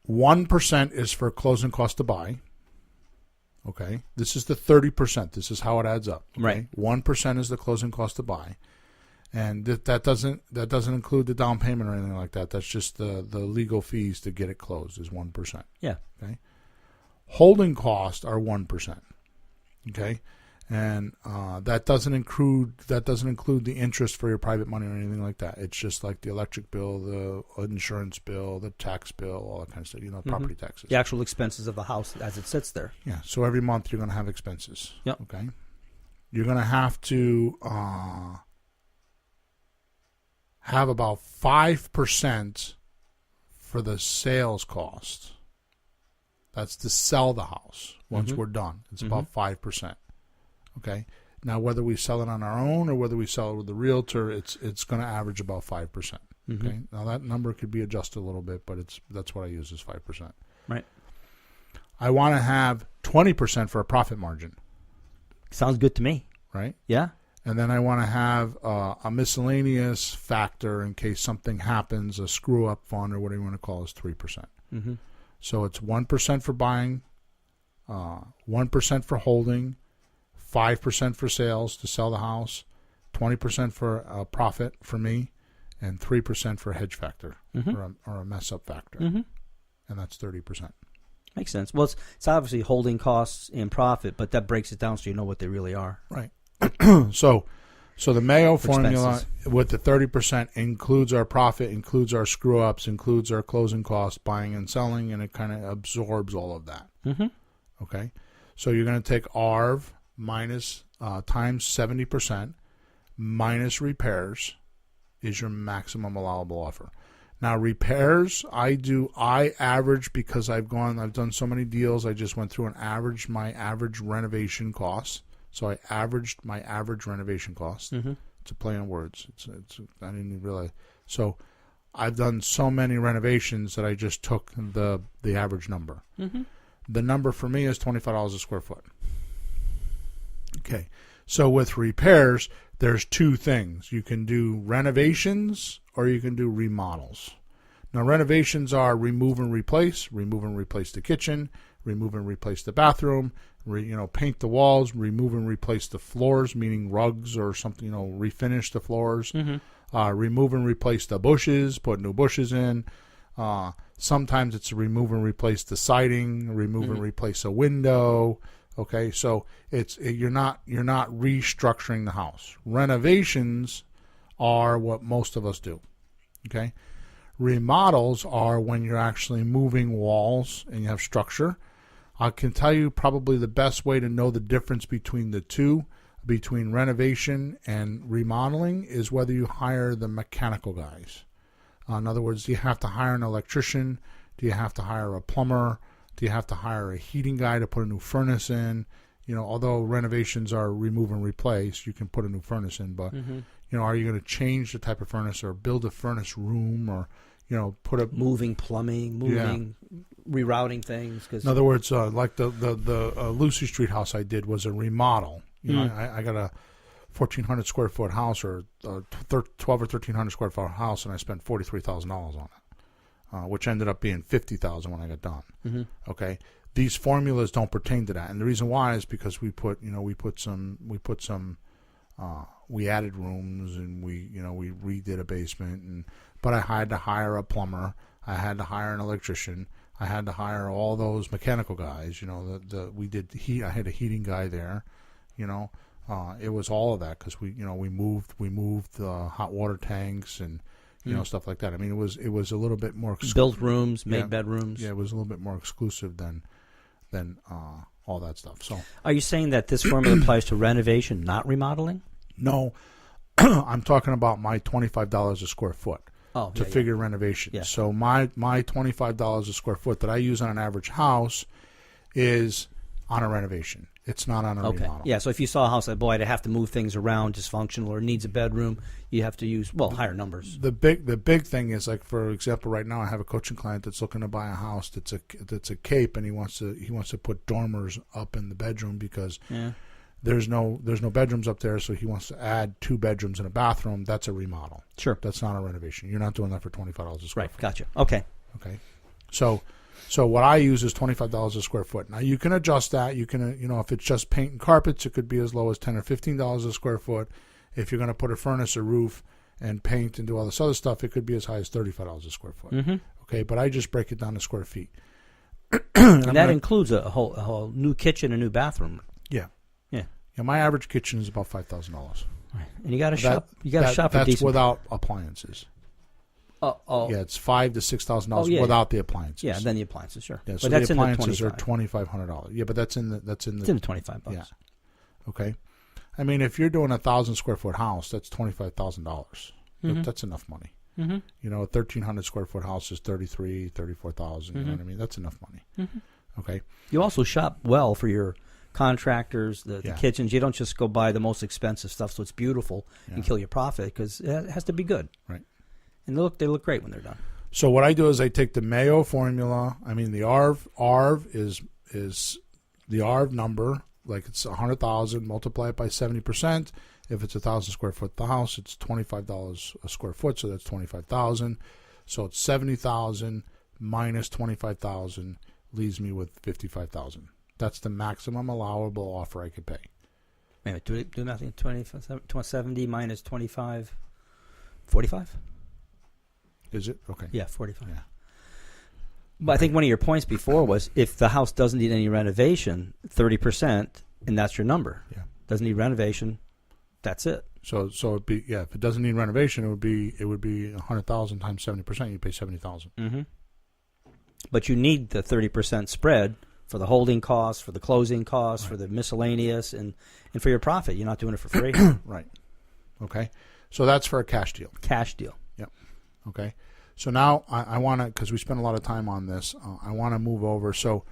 1% is for closing cost to buy. Okay. This is the 30%. This is how it adds up. Okay? Right. 1% is the closing cost to buy. And that doesn't include the down payment or anything like that. That's just the legal fees to get it closed is 1%. Yeah. Okay. Holding costs are 1%. Okay. And that doesn't include the interest for your private money or anything like that. It's just like the electric bill, the insurance bill, the tax bill, all that kind of stuff. Property taxes. The actual expenses of the house as it sits there. Yeah. So every month you're going to have expenses. Yep. Okay. You're going to have to have about 5% for the sales cost. That's to sell the house once we're done. It's about 5%. Okay. Now, whether we sell it on our own or whether we sell it with the realtor, it's going to average about 5%. Okay. Now that number could be adjusted a little bit, but that's what I use is 5%. Right. I want to have 20% for a profit margin. Sounds good to me. Right. Yeah. And then I want to have a miscellaneous factor in case something happens, a screw-up fund or whatever you want to call it, is 3%. So it's 1% for buying, 1% for holding, 5% for sales to sell the house, 20% for profit for me, and 3% for a hedge factor or a mess-up factor. And that's 30%. Makes sense. Well, it's obviously holding costs and profit, but that breaks it down so you know what they really are. Right. So the Mayo Formula with the 30% includes our profit, includes our screw-ups, includes our closing costs, buying and selling, and it kind of absorbs all of that. Okay? So you're going to take ARV minus times 70% minus repairs is your maximum allowable offer. Now, repairs, I average because I've done so many deals, I just went through and averaged my average renovation costs. So I averaged my average renovation cost. It's a play on words. I didn't realize. So I've done so many renovations that I just took the average number. The number for me is $25 a square foot. Okay. So with repairs, there's two things. You can do renovations or you can do remodels. Now, renovations are remove and replace the kitchen, remove and replace the bathroom, paint the walls, remove and replace the floors, meaning rugs or something, refinish the floors, remove and replace the bushes, put new bushes in. Sometimes it's remove and replace the siding, remove and replace a window. Okay, so you're not restructuring the house. Renovations are what most of us do. Okay, remodels are when you're actually moving walls and you have structure. I can tell you probably the best way to know the difference between the two, between renovation and remodeling, is whether you hire the mechanical guys. In other words, do you have to hire an electrician? Do you have to hire a plumber? Do you have to hire a heating guy to put a new furnace in? Although renovations are remove and replace, you can put a new furnace in, but are you going to change the type of furnace or build a furnace room or put a moving plumbing, rerouting things? In other words, like the Lucy Street house I did was a remodel. I got a 1,400 square foot house or 12 or 1,300 square foot house, and I spent $43,000 on it, which ended up being $50,000 when I got done. Okay, these formulas don't pertain to that, and the reason why is because we added rooms and we redid a basement, but I had to hire a plumber, I had to hire an electrician, I had to hire all those mechanical guys. We did heat. I had a heating guy there. It was all of that because we moved hot water tanks and stuff like that. I mean, it was a little bit more built rooms, made bedrooms. Yeah, it was a little bit more exclusive than all that stuff. So, are you saying that this formula applies to renovation, not remodeling? No, I'm talking about my $25 a square foot to figure renovation. Yeah. So my $25 a square foot that I use on an average house is on a renovation. It's not on a remodel. Yeah, so if you saw a house that, boy, I'd have to move things around, dysfunctional, or needs a bedroom, you have to use, higher numbers. The big thing is, like, for example, right now I have a coaching client that's looking to buy a house that's a cape, and he wants to put dormers up in the bedroom because there's no bedrooms up there, so he wants to add 2 bedrooms and a bathroom. That's a remodel. Sure. That's not a renovation. You're not doing that for $25 a square foot. Right, gotcha. Okay. So what I use is $25 a square foot. Now you can adjust that. You can, if it's just paint and carpets, it could be as low as $10 or $15 a square foot. If you're going to put a furnace, a roof, and paint and do all this other stuff, it could be as high as $35 a square foot. Mm-hmm. Okay, but I just break it down to square feet. and that includes a whole new kitchen, a new bathroom. Yeah. Yeah. Yeah. My average kitchen is about $5,000. Right. And you got to shop. You got to shop for that's decent. without appliances. Yeah, it's $5,000 to $6,000 without the appliances. Yeah, then the appliances, sure. Yeah, but so that's the appliances in are $2,500. Yeah, but it's in the it's in the $25. Yeah. Okay. I mean, if you're doing 1,000 square foot house, that's $25,000. Mm-hmm. That's enough money. Mm-hmm. A 1,300 square foot house is $34,000. You know what I mean? That's enough money. Mm-hmm. Okay. You also shop well for your contractors, the kitchens. You don't just go buy the most expensive stuff so it's beautiful and kill your profit, because it has to be good. Right. And they look great when they're done. So what I do is I take the Mayo Formula. I mean, the ARV is the ARV number, like it's 100,000, multiply it by 70%. If it's 1,000 square foot the house, it's $25 a square foot, so that's 25,000. So it's 70,000 minus 25,000 leaves me with 55,000. That's the maximum allowable offer I could pay. Wait a minute, do nothing. 70 minus 25, 45? Is it? Okay. Yeah, 45. Yeah. But I think one of your points before was if the house doesn't need any renovation, 30%, and that's your number. Yeah. Doesn't need renovation, that's it. So it'd be, if it doesn't need renovation, it would be 100,000 times 70%. You pay 70,000. Mm-hmm. But you need the 30% spread for the holding costs, for the closing costs, for the miscellaneous, and for your profit. You're not doing it for free. Right. Okay. So that's for a cash deal. Cash deal. Yep. Okay. So now I want to, because we spent a lot of time on this, I want to move over. So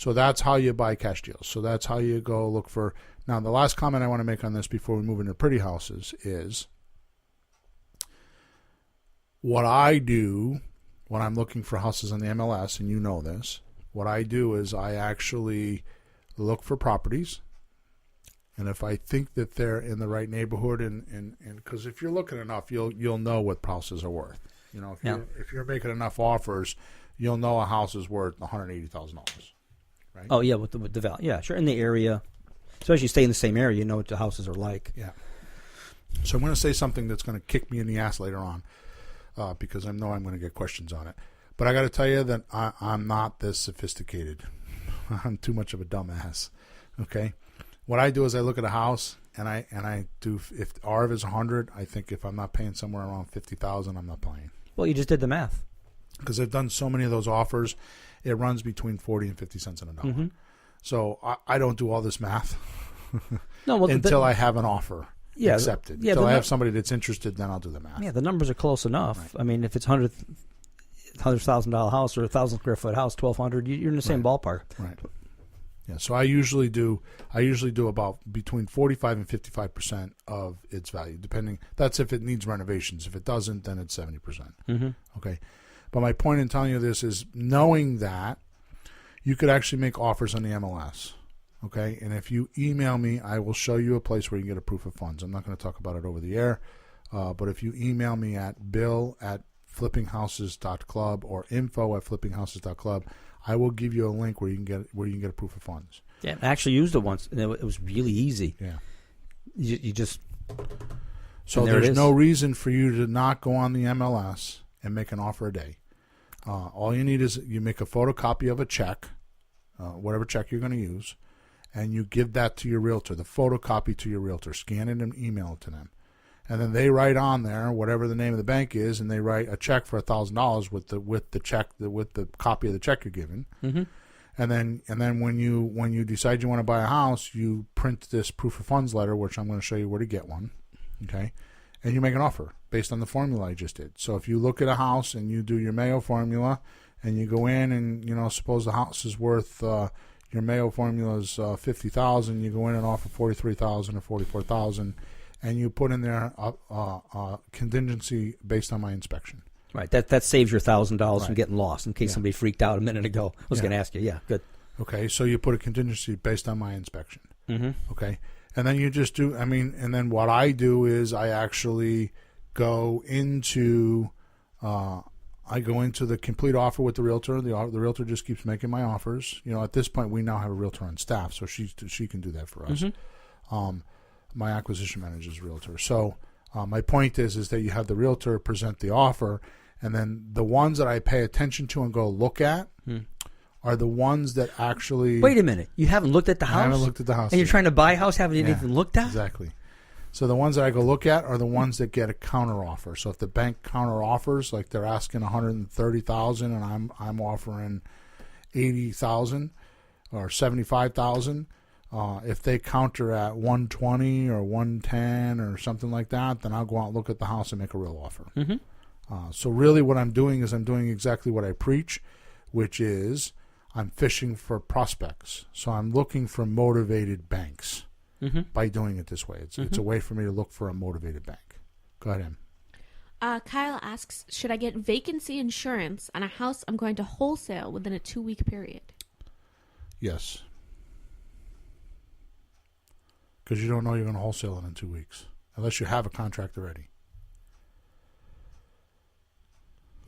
that's how you buy cash deals. So that's how you go look for. Now, the last comment I want to make on this before we move into pretty houses is what I do when I'm looking for houses on the MLS, and you know this, what I do is I actually look for properties. And if I think that they're in the right neighborhood, and because if you're looking enough, you'll know what houses are worth. If you're making enough offers, you'll know a house is worth $180,000, right? Oh yeah, with the value, yeah, sure. In the area, especially you stay in the same area, you know what the houses are like. Yeah. So I'm going to say something that's going to kick me in the ass later on, because I know I'm going to get questions on it. But I got to tell you that I'm not this sophisticated. I'm too much of a dumbass. Okay. What I do is I look at a house and I do, if ARV is 100, I think if I'm not paying somewhere around 50,000, I'm not buying. Well, you just did the math. Because I've done so many of those offers, it runs between 40 and 50 cents on a dollar. Mm-hmm. So I don't do all this math until I have an offer accepted. Yeah, until I have somebody that's interested, then I'll do the math. Yeah, the numbers are close enough. Right. I mean, if it's $100,000 house or 1,000 square foot house, 1,200, you're in the same ballpark. Right. Yeah. So I usually do about between 45 and 55% of its value, depending. That's if it needs renovations. If it doesn't, then it's 70%. Mm-hmm. Okay. But my point in telling you this is knowing that you could actually make offers on the MLS. Okay. And if you email me, I will show you a place where you can get a proof of funds. I'm not going to talk about it over the air. But if you email me at bill@flippinghouses.club or info@flippinghouses.club, I will give you a link where you can get a proof of funds. Yeah, I actually used it once, and it was really easy. Yeah. You just... So there's no reason for you to not go on the MLS and make an offer a day. All you need is you make a photocopy of a check, whatever check you're going to use, and you give that to your realtor, the photocopy to your realtor, scan it and email it to them. And then they write on there whatever the name of the bank is, and they write a check for $1,000 with the copy of the check you're given. Mm-hmm. And then when you decide you want to buy a house, you print this proof of funds letter, which I'm going to show you where to get one. Okay, and you make an offer based on the formula I just did. So if you look at a house and you do your Mayo Formula, and you go in and suppose the house is worth your Mayo Formula is $50,000. You go in and offer $43,000 or $44,000, and you put in there a contingency based on my inspection. Right. That saves your $1,000 from getting lost. In case somebody freaked out a minute ago, I was going to ask you. Yeah, good. Okay, so you put a contingency based on my inspection. Mm-hmm. Okay, and then you just do. And then what I do is I actually go into. I go into the complete offer with the realtor. The realtor just keeps making my offers. At this point, we now have a realtor on staff, so she can do that for us. Mm-hmm. My acquisition manager is a realtor. So my point is that you have the realtor present the offer, and then the ones that I pay attention to and go look at are the ones that actually... Wait a minute. You haven't looked at the house? I haven't looked at the house. And you're trying to buy a house, haven't you even looked at? Exactly. So the ones that I go look at are the ones that get a counter offer. So if the bank counter offers, like they're asking $130,000 and I'm offering $80,000 or $75,000, if they counter at $120 or $110 or something like that, then I'll go out and look at the house and make a real offer. Mm-hmm. So really what I'm doing is I'm doing exactly what I preach, which is I'm fishing for prospects. So I'm looking for motivated banks. Mm-hmm. By doing it this way. It's a way for me to look for a motivated bank. Go ahead, Em. Kyle asks, should I get vacancy insurance on a house I'm going to wholesale within a 2-week period? Yes. Because you don't know you're going to wholesale it in 2 weeks. Unless you have a contract already.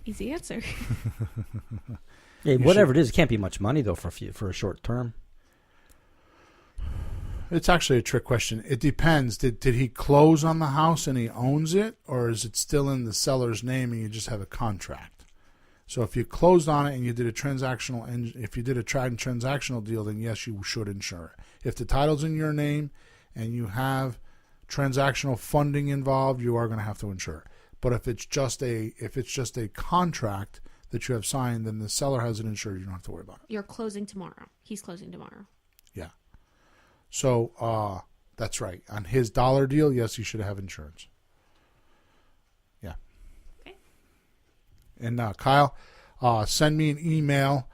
Easy answer. Hey, whatever it is, it can't be much money, though, for a short term. It's actually a trick question. It depends. Did he close on the house and he owns it, or is it still in the seller's name and you just have a contract? So if you closed on it and you did a transactional deal, then yes, you should insure it. If the title's in your name and you have transactional funding involved, you are going to have to insure it. But if it's just a contract that you have signed, then the seller has it insured. You don't have to worry about it. You're closing tomorrow. He's closing tomorrow. Yeah. So that's right. On his dollar deal, yes, he should have insurance. Yeah. Okay. And Kyle, send me an email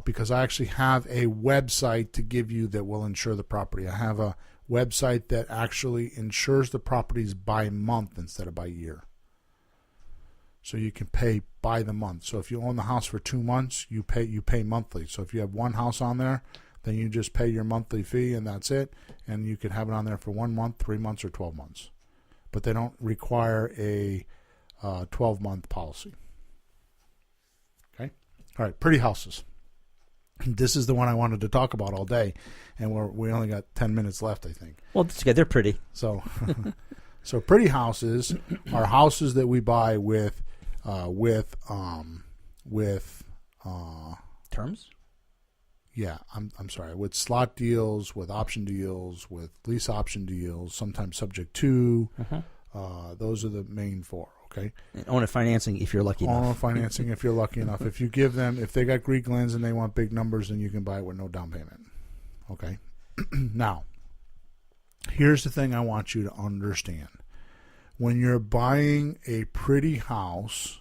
because I actually have a website to give you that will insure the property. I have a website that actually insures the properties by month instead of by year. So you can pay by the month. So if you own the house for 2 months, you pay monthly. So if you have one house on there, then you just pay your monthly fee and that's it. And you can have it on there for 1 month, 3 months, or 12 months. But they don't require a 12-month policy. Okay? All right, pretty houses. This is the one I wanted to talk about all day. And we only got 10 minutes left, I think. Well, that's good. They're pretty. So pretty houses are houses that we buy with terms? Yeah, I'm sorry. With slot deals, with option deals, with lease option deals, sometimes subject to. Those are the main four. Okay. And owner financing, if you're lucky enough. Owner financing, if you're lucky enough. If they got Greek lands and they want big numbers, then you can buy it with no down payment. Okay. Now, here's the thing I want you to understand. When you're buying a pretty house,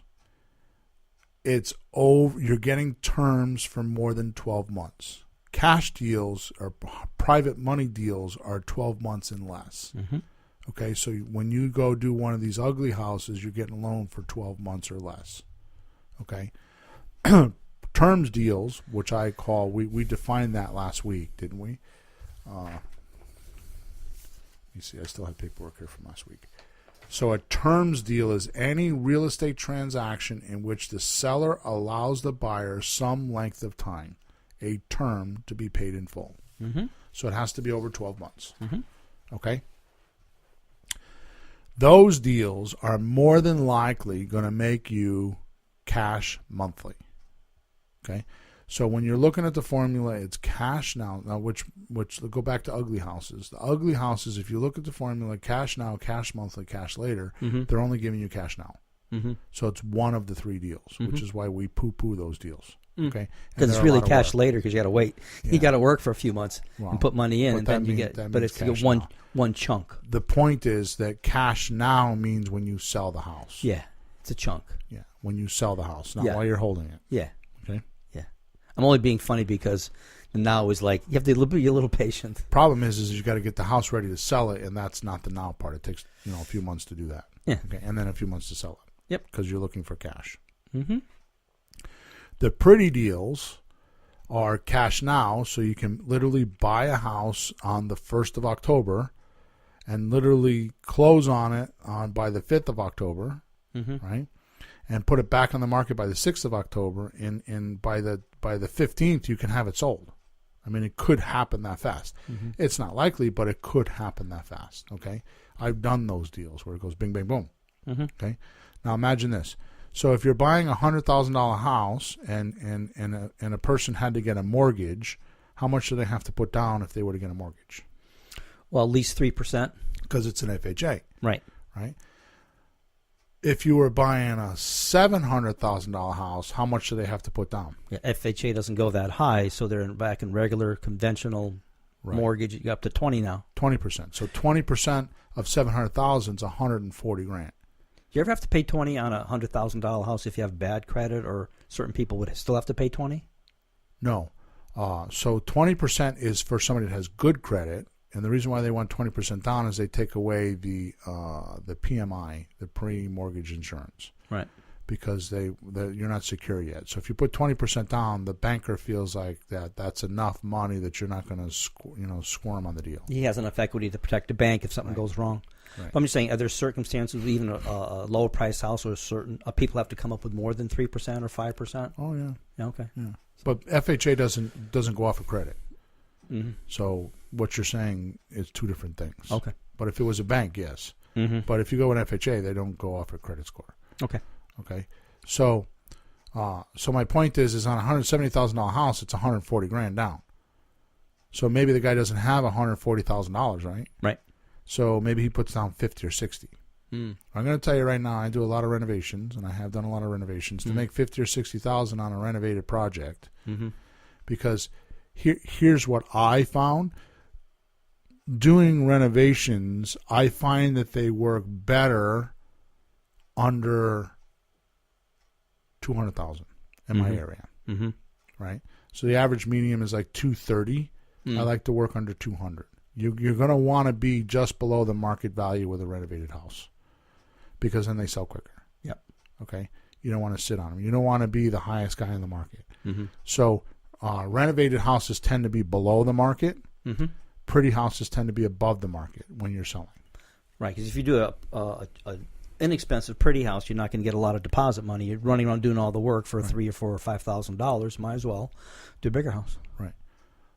you're getting terms for more than 12 months. Cash deals or private money deals are 12 months and less. Mm-hmm. Okay, so when you go do one of these ugly houses, you're getting a loan for 12 months or less. Okay. Terms deals, which I call, we defined that last week, didn't we? You see, I still have paperwork here from last week. So a terms deal is any real estate transaction in which the seller allows the buyer some length of time, a term, to be paid in full. Mm-hmm. So it has to be over 12 months. Mm-hmm. Okay? Those deals are more than likely going to make you cash monthly. Okay? So when you're looking at the formula, it's cash now. Now, which go back to ugly houses. The ugly houses, if you look at the formula, cash now, cash monthly, cash later, they're only giving you cash now. Mm-hmm. So it's one of the three deals, which is why we poo-poo those deals. Okay, because it's really cash later because you got to wait. Yeah. You got to work for a few months and put money in, and then you get. But it's one chunk. The point is that cash now means when you sell the house. Yeah, it's a chunk. Yeah, when you sell the house, not while you're holding it. Yeah. Okay. Yeah, I'm only being funny because And now it's like you have to be a little patient. Problem is you got to get the house ready to sell it, and that's not the now part. It takes a few months to do that. Yeah. Okay, and then a few months to sell it. Yep. Because you're looking for cash. Mm-hmm. The pretty deals are cash now, so you can literally buy a house on the 1st of October and literally close on it by the 5th of October, right? And put it back on the market by the 6th of October, and by the 15th you can have it sold. I mean, it could happen that fast. It's not likely, but it could happen that fast, okay? I've done those deals where it goes bing, bang, boom, okay? Now imagine this. So if you're buying a $100,000 house and a person had to get a mortgage, how much do they have to put down if they were to get a mortgage? Well, at least 3%. Because it's an FHA. Right. Right? If you were buying a $700,000 house, how much do they have to put down? Yeah, FHA doesn't go that high, so they're back in regular conventional mortgage. You got up to 20 now. 20%. So 20% of $700,000 is $140,000. Do you ever have to pay 20 on a $100,000 house if you have bad credit, or certain people would still have to pay 20? No. So 20% is for somebody that has good credit, and the reason why they want 20% down is they take away the PMI, the pre-mortgage insurance, right? Because you're not secure yet. So if you put 20% down, the banker feels like that's enough money that you're not going to squirm on the deal. He has enough equity to protect the bank if something goes wrong. Right. But I'm just saying, are there circumstances, even a lower price house, or certain people have to come up with more than 3% or 5%? Oh yeah. Yeah. Okay. Yeah. But FHA doesn't go off of credit. Mm-hmm. So what you're saying is two different things. Okay. But if it was a bank, yes. Mm-hmm. But if you go with FHA, they don't go off a credit score. Okay. Okay. So my point is on a $170,000 house, it's $140,000 down. So maybe the guy doesn't have $140,000, right? Right. So maybe he puts down 50 or 60. I'm going to tell you right now, I do a lot of renovations, and I have done a lot of renovations to make 50 or 60,000 on a renovated project. Because here's what I found. Doing renovations, I find that they work better under 200,000 in my area. Right? So the average medium is like 230. I like to work under 200. You're going to want to be just below the market value with a renovated house, because then they sell quicker. Yep. Okay? You don't want to sit on them. You don't want to be the highest guy in the market. So renovated houses tend to be below the market. Pretty houses tend to be above the market when you're selling. Right, because if you do a inexpensive pretty house, you're not going to get a lot of deposit money. You're running around doing all the work for $3,000 or $4,000 or $5,000. Might as well do a bigger house. Right.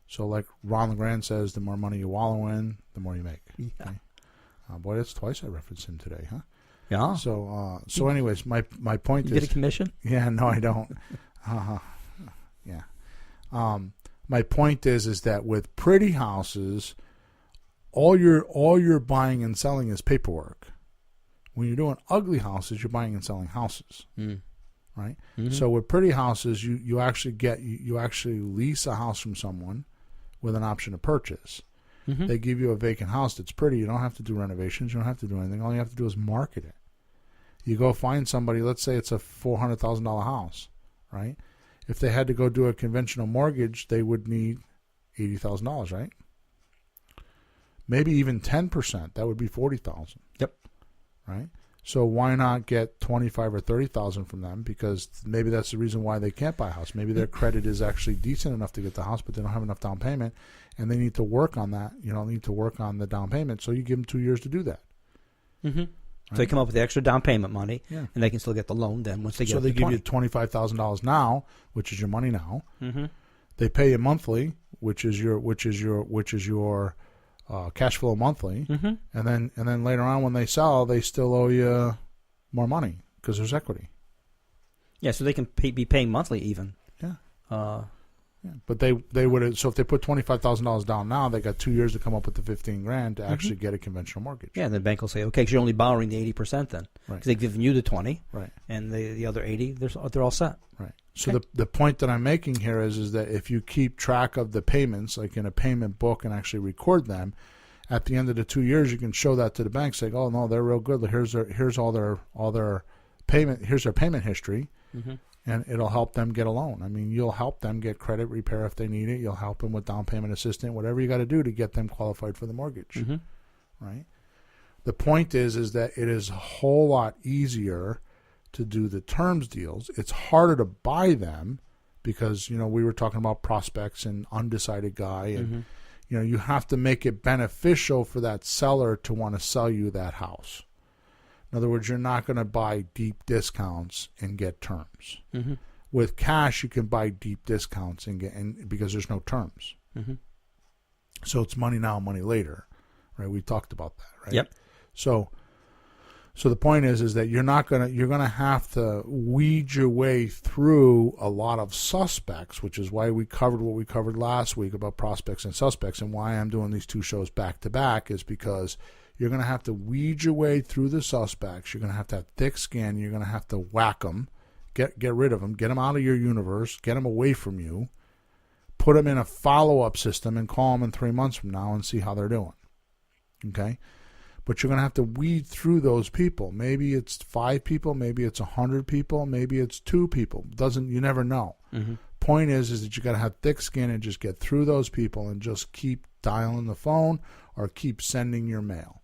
So like Ron LeGrand says, the more money you wallow in, the more you make. Yeah. Okay? Boy, that's twice I referenced him today, huh? Yeah. So anyways, my point is... You get a commission? Yeah, no, I don't. Yeah. My point is that with pretty houses, all you're buying and selling is paperwork. When you're doing ugly houses, you're buying and selling houses. Right? So with pretty houses, you actually lease a house from someone with an option to purchase. They give you a vacant house that's pretty. You don't have to do renovations. You don't have to do anything. All you have to do is market it. You go find somebody. Let's say it's a $400,000 house, right? If they had to go do a conventional mortgage, they would need $80,000, right? Maybe even 10%. That would be $40,000. Yep. Right? So why not get $25,000 or $30,000 from them? Because maybe that's the reason why they can't buy a house. Maybe their credit is actually decent enough to get the house, but they don't have enough down payment, and they need to work on that. Need to work on the down payment. So you give them 2 years to do that. Right? So they come up with the extra down payment money, and they can still get the loan then once they get. So they give you $25,000 now, which is your money now. They pay you monthly, which is your cash flow monthly, and then later on when they sell, they still owe you more money because there's equity. Yeah, so they can be paying monthly even. Yeah. But they would, so if they put $25,000 down now, they got 2 years to come up with the $15,000 to actually get a conventional mortgage. Yeah, and the bank will say, okay, because you're only borrowing the 80% then, because they've given you the 20, right? And the other 80, they're all set, right? So the point that I'm making here is that if you keep track of the payments, like in a payment book, and actually record them, at the end of the 2 years, you can show that to the bank, saying, "Oh no, they're real good. Here's all their payment. Here's their payment history. and it'll help them get a loan. I mean, you'll help them get credit repair if they need it. You'll help them with down payment assistance, whatever you got to do to get them qualified for the mortgage, right? The point is that it is a whole lot easier to do the terms deals. It's harder to buy them because, we were talking about prospects and undecided guy, and you have to make it beneficial for that seller to want to sell you that house. In other words, you're not going to buy deep discounts and get terms. With cash, you can buy deep discounts and because there's no terms. So it's money now, money later, right? We talked about that, right? Yep. So the point is that you're going to have to weed your way through a lot of suspects, which is why we covered what we covered last week about prospects and suspects, and why I'm doing these two shows back to back is because you're going to have to weed your way through the suspects. You're going to have thick skin. You're going to have to whack them, get rid of them, get them out of your universe, get them away from you, put them in a follow-up system, and call them in 3 months from now and see how they're doing. Okay? But you're going to have to weed through those people. Maybe it's 5 people, maybe it's 100 people, maybe it's 2 people. You never know. Point is that you got to have thick skin and just get through those people and just keep dialing the phone or keep sending your mail.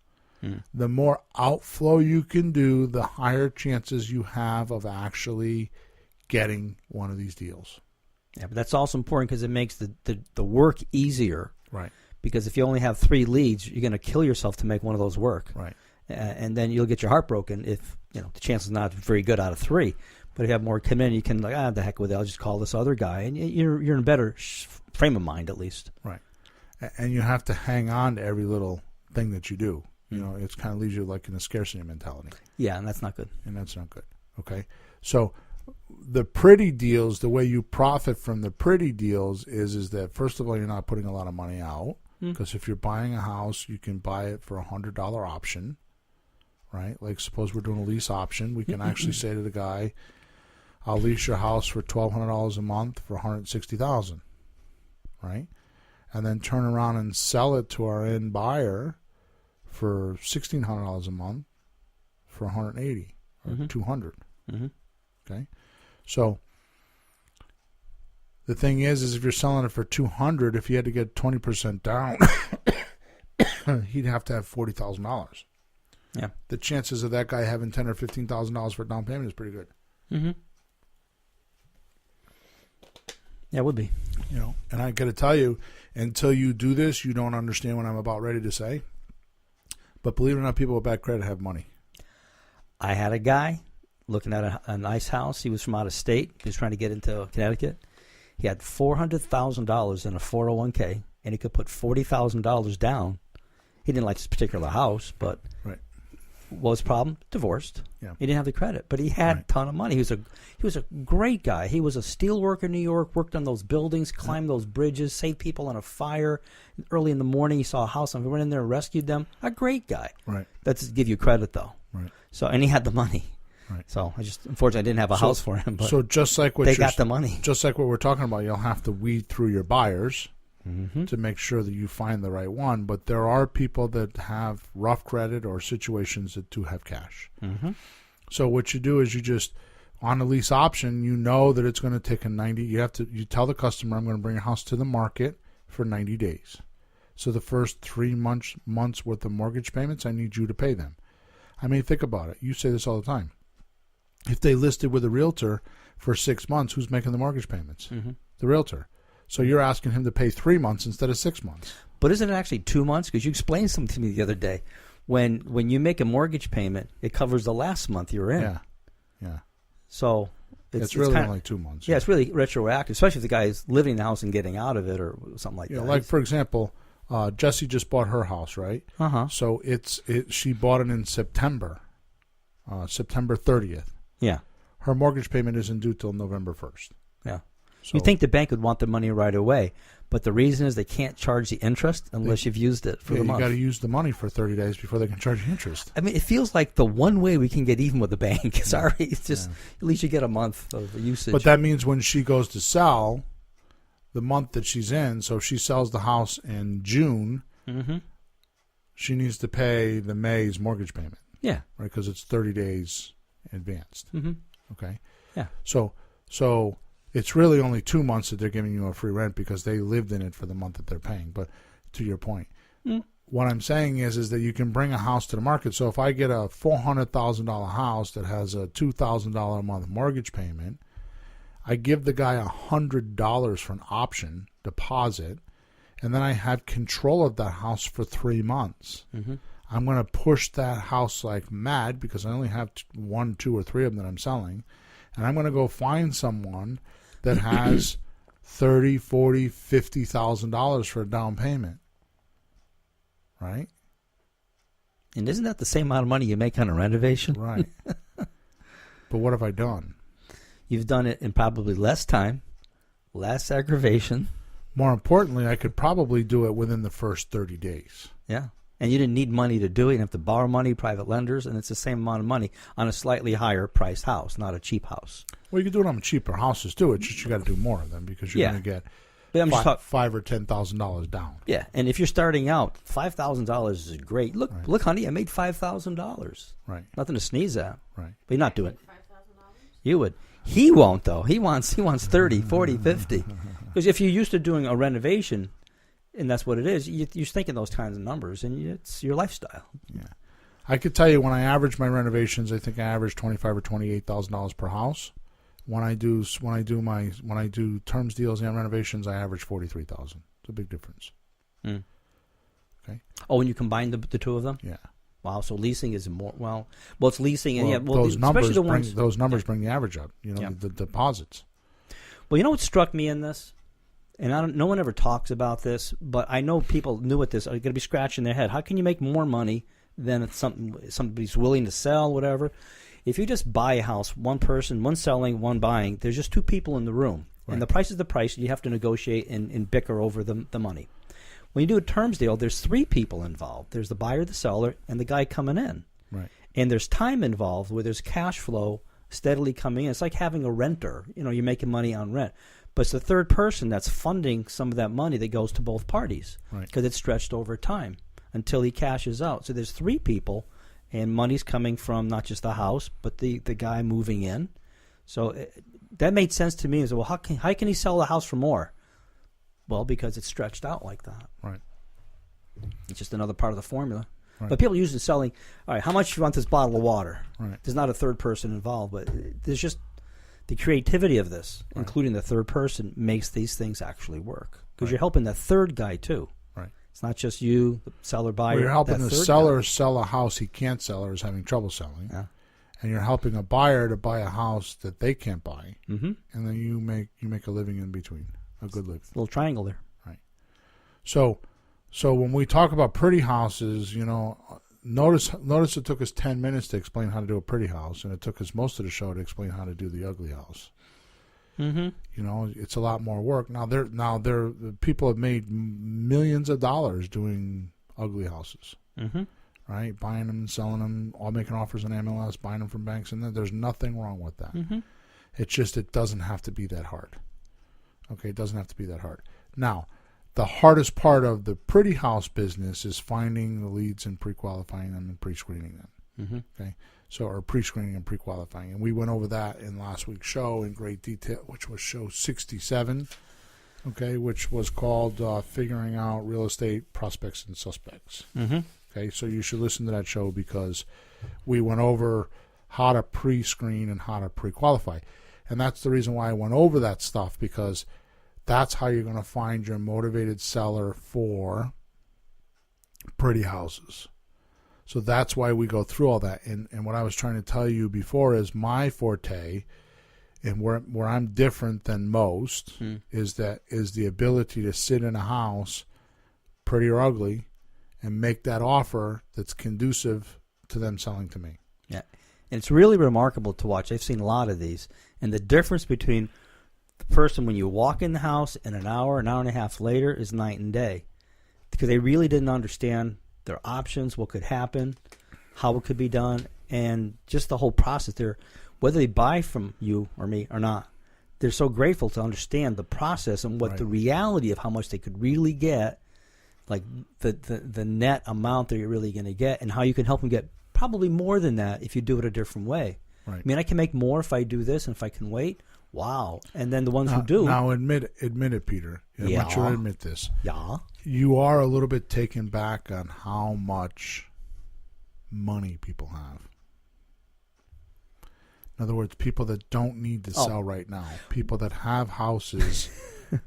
The more outflow you can do, the higher chances you have of actually getting one of these deals. Yeah, but that's also important because it makes the work easier. Right. Because if you only have 3 leads, you're going to kill yourself to make one of those work. Right. And then you'll get your heart broken if the chance is not very good out of 3. But if you have more come in, you can the heck with it. I'll just call this other guy, and you're in a better frame of mind at least. Right. And you have to hang on to every little thing that you do. It kind of leaves you like in a scarcity mentality. Yeah, and that's not good. Okay. So the pretty deals, the way you profit from the pretty deals is that, first of all, you're not putting a lot of money out. Because if you're buying a house, you can buy it for $100 option, right? Like suppose we're doing a lease option. We can actually say to the guy, I'll lease your house for $1,200 a month for $160,000, right? And then turn around and sell it to our end buyer for $1,600 a month for $180 or $200. Okay? So the thing is if you're selling it for $200, if you had to get 20% down, he'd have to have $40,000. Yeah. The chances of that guy having $10,000 or $15,000 for down payment is pretty good. Yeah, it would be. And I got to tell you, until you do this, you don't understand what I'm about ready to say. But believe it or not, people with bad credit have money. I had a guy looking at a nice house. He was from out of state. He was trying to get into Connecticut. He had $400,000 in a 401k, and he could put $40,000 down. He didn't like this particular house, but what was the problem? Divorced. Yeah. He didn't have the credit, but he had a ton of money. He was a great guy. He was a steel worker in New York, worked on those buildings, climbed those bridges, saved people in a fire. Early in the morning, he saw a house, and we went in there and rescued them. A great guy. Right. That's to give you credit, though. Right. So, and he had the money. Right. So unfortunately, I didn't have a house for him. But so just like what they got the money. Just like what we're talking about, you'll have to weed through your buyers to make sure that you find the right one. But there are people that have rough credit or situations that do have cash. So what you do is you just, on a lease option, you know that it's going to take you tell the customer, I'm going to bring your house to the market for 90 days. So the first 3 months worth of mortgage payments, I need you to pay them. I mean, think about it. You say this all the time. If they listed with a realtor for 6 months, who's making the mortgage payments? The realtor. So you're asking him to pay 3 months instead of 6 months. But isn't it actually 2 months? Because you explained something to me the other day. When you make a mortgage payment, it covers the last month you're in. Yeah. So it's really only 2 months. Yeah, it's really retroactive, especially if the guy is living in the house and getting out of it or something like that. Like, for example, Jessie just bought her house, right? So she bought it in September 30th. Yeah. Her mortgage payment isn't due till November 1st. Yeah. So, you think the bank would want the money right away, but the reason is they can't charge the interest unless you've used it for the month. You got to use the money for 30 days before they can charge you interest. I mean, it feels like the one way we can get even with the bank. Sorry, it's just at least you get a month of usage. But that means when she goes to sell, the month that she's in, so if she sells the house in June, she needs to pay the May's mortgage payment. Yeah. Right, because it's 30 days advanced. Okay. Yeah. So So it's really only 2 months that they're giving you a free rent because they lived in it for the month that they're paying. But to your point, what I'm saying is that you can bring a house to the market. So if I get a $400,000 house that has a $2,000 a month mortgage payment, I give the guy $100 for an option deposit, and then I have control of that house for 3 months. I'm going to push that house like mad because I only have 1, 2, or 3 of them that I'm selling, and I'm going to go find someone that has $30,000, $40,000, $50,000 for a down payment, right? And isn't that the same amount of money you make on a renovation? Right. But what have I done? You've done it in probably less time, less aggravation. More importantly, I could probably do it within the first 30 days. Yeah. And you didn't need money to do it. You didn't have to borrow money, private lenders, and it's the same amount of money on a slightly higher priced house, not a cheap house. Well, you can do it on cheaper houses too. It's just you got to do more of them because you're going to get $5,000 or $10,000 down. Yeah, and if you're starting out, $5,000 is great. Look, honey, I made $5,000. Right. Nothing to sneeze at. Right. But you're not doing it. You would. He won't though. He wants 30, 40, 50. Because if you're used to doing a renovation, and that's what it is, you're thinking those kinds of numbers, and it's your lifestyle. Yeah. I could tell you when I average my renovations, I think I average $25,000 or $28,000 per house. When I do terms deals and renovations, I average $43,000. It's a big difference. Okay. Oh, when you combine the two of them? Yeah. Wow. So leasing is more it's leasing, and those numbers bring the average up. The deposits. Well, you know what struck me in this, and no one ever talks about this, but I know people new at this are going to be scratching their head. How can you make more money than if somebody's willing to sell, whatever? If you just buy a house, one person, one selling, one buying, there's just 2 people in the room. Right. And the price is the price. You have to negotiate and bicker over the money. When you do a terms deal, there's 3 people involved. There's the buyer, the seller, and the guy coming in. Right. And there's time involved where there's cash flow steadily coming in. It's like having a renter. You're making money on rent. But it's the third person that's funding some of that money that goes to both parties because it's stretched over time until he cashes out. So there's 3 people. And money's coming from not just the house, but the guy moving in. So that made sense to me. Well, how can he sell the house for more? Well, because it's stretched out like that. Right. It's just another part of the formula. Right. But people usually selling, all right, how much do you want this bottle of water? Right. There's not a third person involved, but there's just the creativity of this, including the third person, makes these things actually work. Because you're helping the third guy, too. It's not just you, the seller, buyer. Well, you're helping the seller sell a house he can't sell or is having trouble selling. Yeah. And you're helping a buyer to buy a house that they can't buy. Mm-hmm. And then you make a living in between, a good living. A little triangle there. Right. So when we talk about pretty houses, notice it took us 10 minutes to explain how to do a pretty house, and it took us most of the show to explain how to do the ugly house. Mm-hmm. It's a lot more work. Now people have made millions of dollars doing ugly houses, right? Buying them and selling them, all making offers on MLS, buying them from banks, and there's nothing wrong with that. Mm-hmm. It's just it doesn't have to be that hard. Okay, it doesn't have to be that hard. Now, the hardest part of the pretty house business is finding the leads and pre-qualifying them and pre-screening them. Mm-hmm. Okay. So, or pre-screening and pre-qualifying. And we went over that in last week's show in great detail, which was show 67, okay, which was called Figuring Out Real Estate Prospects and Suspects. Mm-hmm. Okay, so you should listen to that show because we went over how to pre-screen and how to pre-qualify. And that's the reason why I went over that stuff, because that's how you're going to find your motivated seller for pretty houses. So that's why we go through all that. And what I was trying to tell you before is my forte, and where I'm different than most, is the ability to sit in a house, pretty or ugly, and make that offer that's conducive to them selling to me. Yeah. And it's really remarkable to watch. I've seen a lot of these. And the difference between the person when you walk in the house and an hour and a half later is night and day. Because they really didn't understand their options, what could happen, how it could be done, and just the whole process there. Whether they buy from you or me or not, they're so grateful to understand the process and what the reality of how much they could really get, like the net amount that you're really going to get, and how you can help them get probably more than that if you do it a different way. Right. I mean, I can make more if I do this and if I can wait, Wow. And then the ones who do. Now, admit it, Peter. I want you to admit this. Yeah. You are a little bit taken back on how much money people have. In other words, people that don't need to sell right now. People that have houses,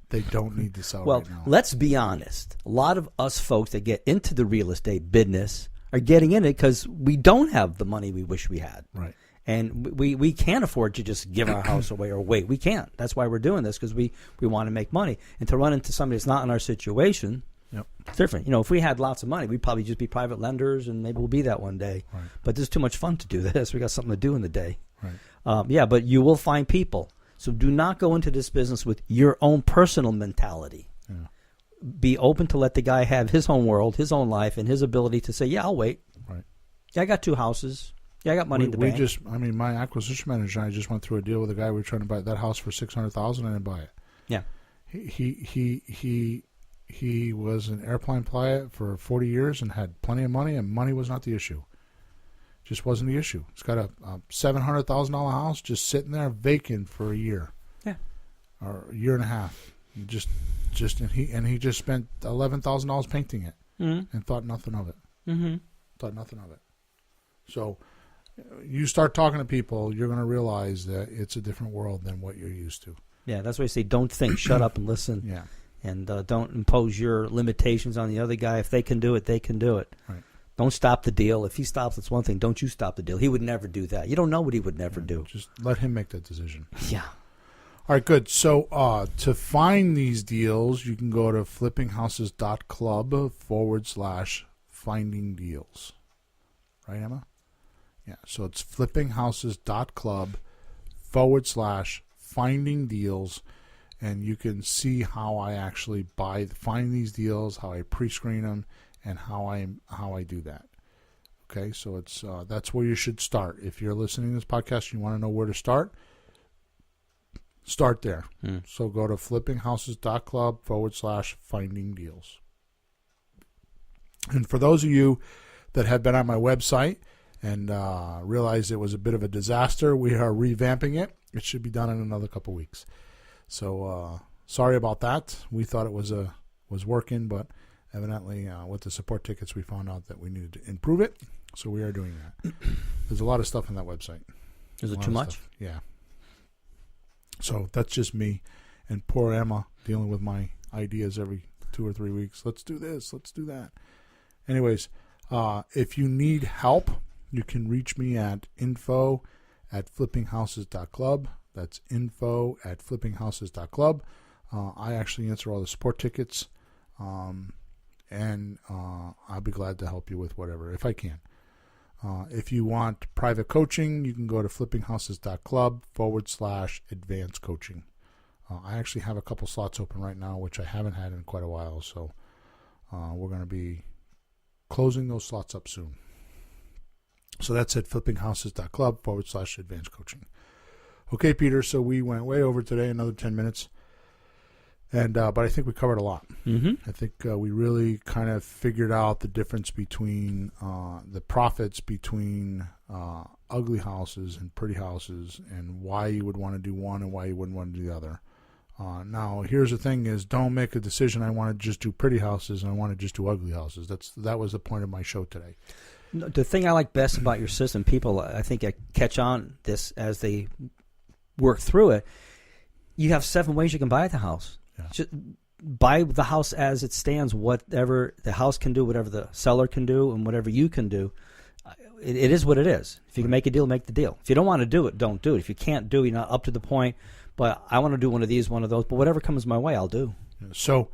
they don't need to sell right now. Well, let's be honest. A lot of us folks that get into the real estate business are getting in it because we don't have the money we wish we had. Right. And we can't afford to just give our house away or wait. We can't. That's why we're doing this, because we want to make money. And to run into somebody that's not in our situation, it's different. If we had lots of money, we'd probably just be private lenders, and maybe we'll be that one day. Right. But this is too much fun to do this. We got something to do in the day. Right. But you will find people. So do not go into this business with your own personal mentality. Yeah. Be open to let the guy have his own world, his own life, and his ability to say, yeah, I'll wait. Right. Yeah, I got 2 houses. Yeah, I got money in the bank. My acquisition manager and I just went through a deal with a guy. We were trying to buy that house for $600,000. I didn't buy it. Yeah. He was an airplane pilot for 40 years and had plenty of money, and money was not the issue. Just wasn't the issue. He's got a $700,000 house just sitting there vacant for a year. Yeah. Or a year and a half. He just spent $11,000 painting it and thought nothing of it. Mm-hmm. Thought nothing of it. So you start talking to people, you're going to realize that it's a different world than what you're used to. Yeah, that's why I say don't think, shut up and listen. Yeah. And don't impose your limitations on the other guy. If they can do it, they can do it. Right. Don't stop the deal. If he stops, it's one thing. Don't you stop the deal. He would never do that. You don't know what he would never do. Just let him make that decision. Yeah. All right, good. So to find these deals, you can go to flippinghouses.club/finding deals. Right, Emma? Yeah, so it's flippinghouses.club/finding deals, and you can see how I actually find these deals, how I pre-screen them, and how I do that. Okay, so it's that's where you should start. If you're listening to this podcast, you want to know where to start there. So go to flippinghouses.club/finding deals. And for those of you that have been on my website and realized it was a bit of a disaster, we are revamping it. It should be done in another couple weeks. So sorry about that. We thought it was working, but evidently with the support tickets, we found out that we needed to improve it. So we are doing that. There's a lot of stuff on that website. Is it too much? Yeah. So that's just me and poor Emma dealing with my ideas every 2 or 3 weeks. Let's do this. Let's do that. Anyways, if you need help, you can reach me at info@flippinghouses.club. That's info@flippinghouses.club. I actually answer all the support tickets, and I'll be glad to help you with whatever, if I can. If you want private coaching, you can go to flippinghouses.club/advanced coaching. I actually have a couple slots open right now, which I haven't had in quite a while, so we're going to be closing those slots up soon. So that's at flippinghouses.club/advanced coaching. Okay, Peter, so we went way over today, another 10 minutes. And but I think we covered a lot. Mm-hmm. I think we really kind of figured out the difference between the profits between ugly houses and pretty houses, and why you would want to do one and why you wouldn't want to do the other. Now, here's the thing: is don't make a decision. I want to just do pretty houses and I want to just do ugly houses. That was the point of my show today. The thing I like best about your system, people I think catch on this as they work through it. You have 7 ways you can buy the house. Yeah. Just buy the house as it stands, whatever the house can do, whatever the seller can do, and whatever you can do. It is what it is. If you can make a deal, make the deal. If you don't want to do it, don't do it. If you can't do it, you're not up to the point, but I want to do one of these, one of those, but whatever comes my way, I'll do. So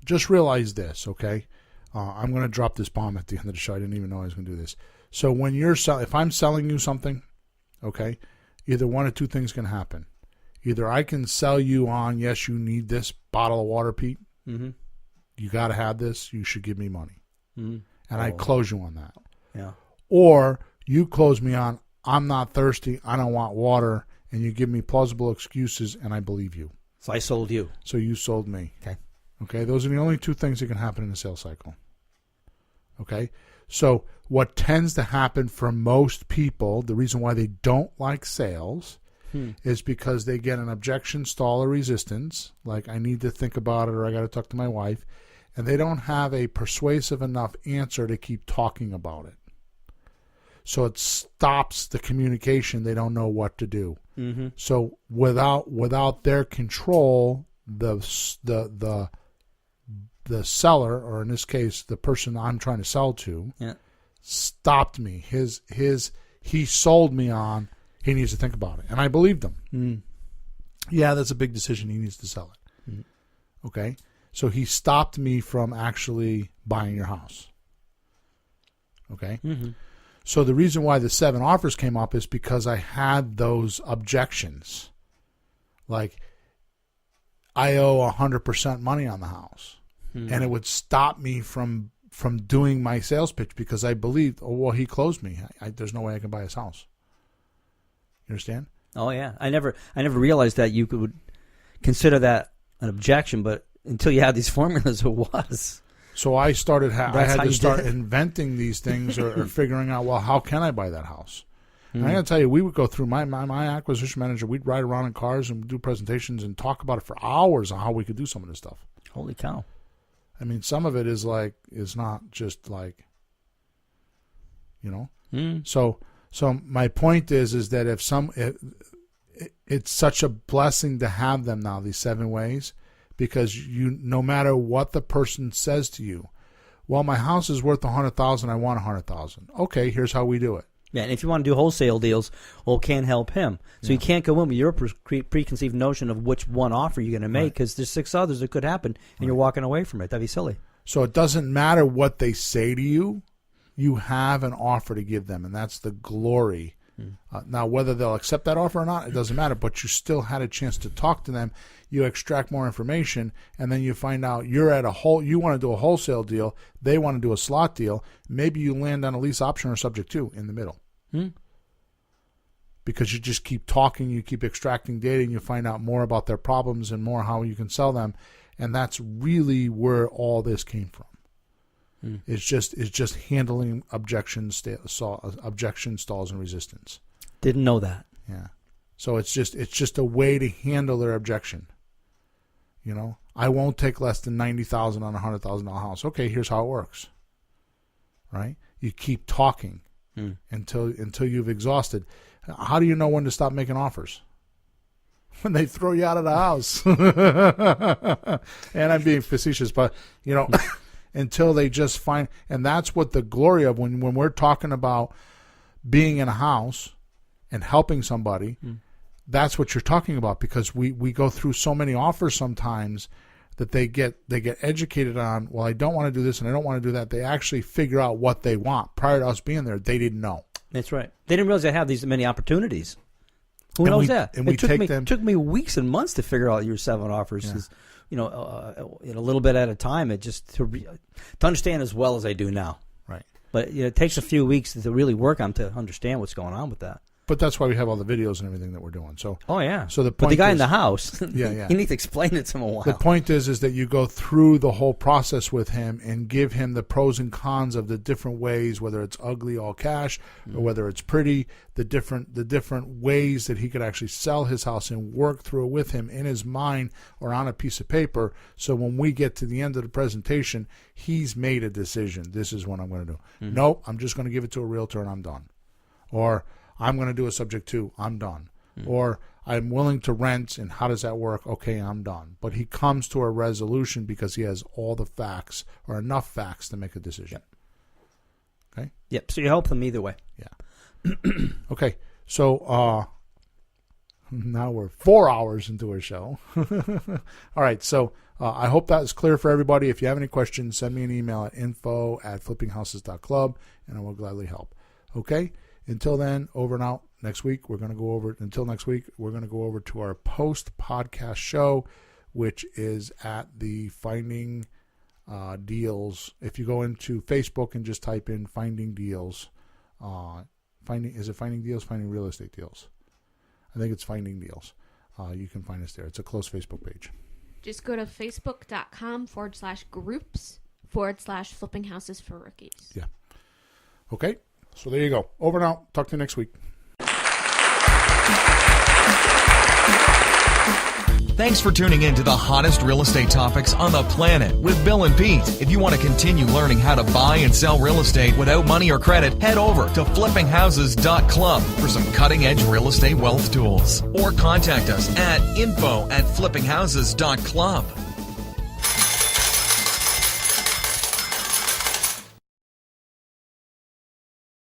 just realize this, okay? I'm going to drop this bomb at the end of the show. I didn't even know I was going to do this. So when you're if I'm selling you something, okay, either one or two things can happen. Either I can sell you on, yes, you need this bottle of water, Pete. Mm-hmm. You got to have this. You should give me money. Mm-hmm. And I close you on that. Yeah. Or you close me on, I'm not thirsty, I don't want water, and you give me plausible excuses, and I believe you. So I sold you. So you sold me. Okay. Okay, those are the only two things that can happen in a sales cycle. Okay? So what tends to happen for most people, the reason why they don't like sales is because they get an objection, stall, or resistance, like I need to think about it or I got to talk to my wife, and they don't have a persuasive enough answer to keep talking about it. So it stops the communication. They don't know what to do. Mm-hmm. So without their control, the seller, or in this case, the person I'm trying to sell to, stopped me. He sold me on he needs to think about it, and I believed him. Mm. Yeah, that's a big decision. He needs to sell it. Mm. Okay, so he stopped me from actually buying your house. Okay. Mm-hmm. So the reason why the 7 offers came up is because I had those objections. Like, I owe 100% money on the house. Mm-hmm. And it would stop me from doing my sales pitch because I believed, oh, well, he closed me. There's no way I can buy his house. You understand? Oh, yeah. I never realized that you could consider that an objection, but until you had these formulas, it was. So I started. I had to start inventing these things or figuring out. Well, how can I buy that house? Mm-hmm. And I got to tell you, we would go through my acquisition manager. We'd ride around in cars and do presentations and talk about it for hours on how we could do some of this stuff. Holy cow! I mean, some of it is not just like, you know. Mm. So my point is that it's such a blessing to have them now, these 7 ways. Because no matter what the person says to you, well, my house is worth $100,000. I want $100,000. Okay, here's how we do it. Yeah, and if you want to do wholesale deals, well, can't help him. So you can't go in with your preconceived notion of which one offer you're going to make, because there's 6 others that could happen, and you're walking away from it. That'd be silly. So it doesn't matter what they say to you. You have an offer to give them, and that's the glory. Now, whether they'll accept that offer or not, it doesn't matter, but you still had a chance to talk to them. You extract more information, and then you find out you want to do a wholesale deal, they want to do a slot deal. Maybe you land on a lease option or subject to in the middle. Because you just keep talking, you keep extracting data, and you find out more about their problems and more how you can sell them. And that's really where all this came from. It's just handling objections, stalls, and resistance. Didn't know that. Yeah. So it's just a way to handle their objection. You know, I won't take less than $90,000 on a $100,000 house. Okay, here's how it works. Right? You keep talking until you've exhausted. How do you know when to stop making offers? When they throw you out of the house. And I'm being facetious, but you know. Until they just find, and that's what the glory of when we're talking about being in a house and helping somebody, that's what you're talking about, because we go through so many offers sometimes that they get educated on, well, I don't want to do this and I don't want to do that. They actually figure out what they want. Prior to us being there, they didn't know. That's right. They didn't realize they have these many opportunities. Who knows that? And it took me weeks and months to figure out your 7 offers. Yeah. You know, a little bit at a time. It just to understand as well as I do now. Right. But it takes a few weeks to really work on to understand what's going on with that. But that's why we have all the videos and everything that we're doing. So. Oh yeah. So but the guy in the house. Yeah. You need to explain it to him a while. The point is that you go through the whole process with him and give him the pros and cons of the different ways, whether it's ugly all cash or whether it's pretty, the different ways that he could actually sell his house, and work through it with him in his mind or on a piece of paper. So when we get to the end of the presentation, he's made a decision. This is what I'm going to do. Nope, I'm just going to give it to a realtor and I'm done. Or I'm going to do a subject to, I'm done. Or I'm willing to rent, and how does that work? Okay, I'm done. But he comes to a resolution because he has all the facts or enough facts to make a decision. Okay? Yep, so you help them either way. Yeah. Okay, so now we're 4 hours into our show. All right, so I hope that is clear for everybody. If you have any questions, send me an email at info@flippinghouses.club, and I will gladly help. Okay? Until then, over and out. Next week, we're going to go over to our post-podcast show, which is at the Finding Deals. If you go into Facebook and just type in Finding Deals, is it Finding Deals? Finding Real Estate Deals. I think it's Finding Deals. You can find us there. It's a close Facebook page. Just go to facebook.com/groups/Flipping Houses for Rookies. Yeah. Okay. So there you go. Over and out. Talk to you next week. Thanks for tuning in to the hottest real estate topics on the planet with Bill and Pete. If you want to continue learning how to buy and sell real estate without money or credit, head over to flippinghouses.club for some cutting-edge real estate wealth tools. Or contact us at info@flippinghouses.club.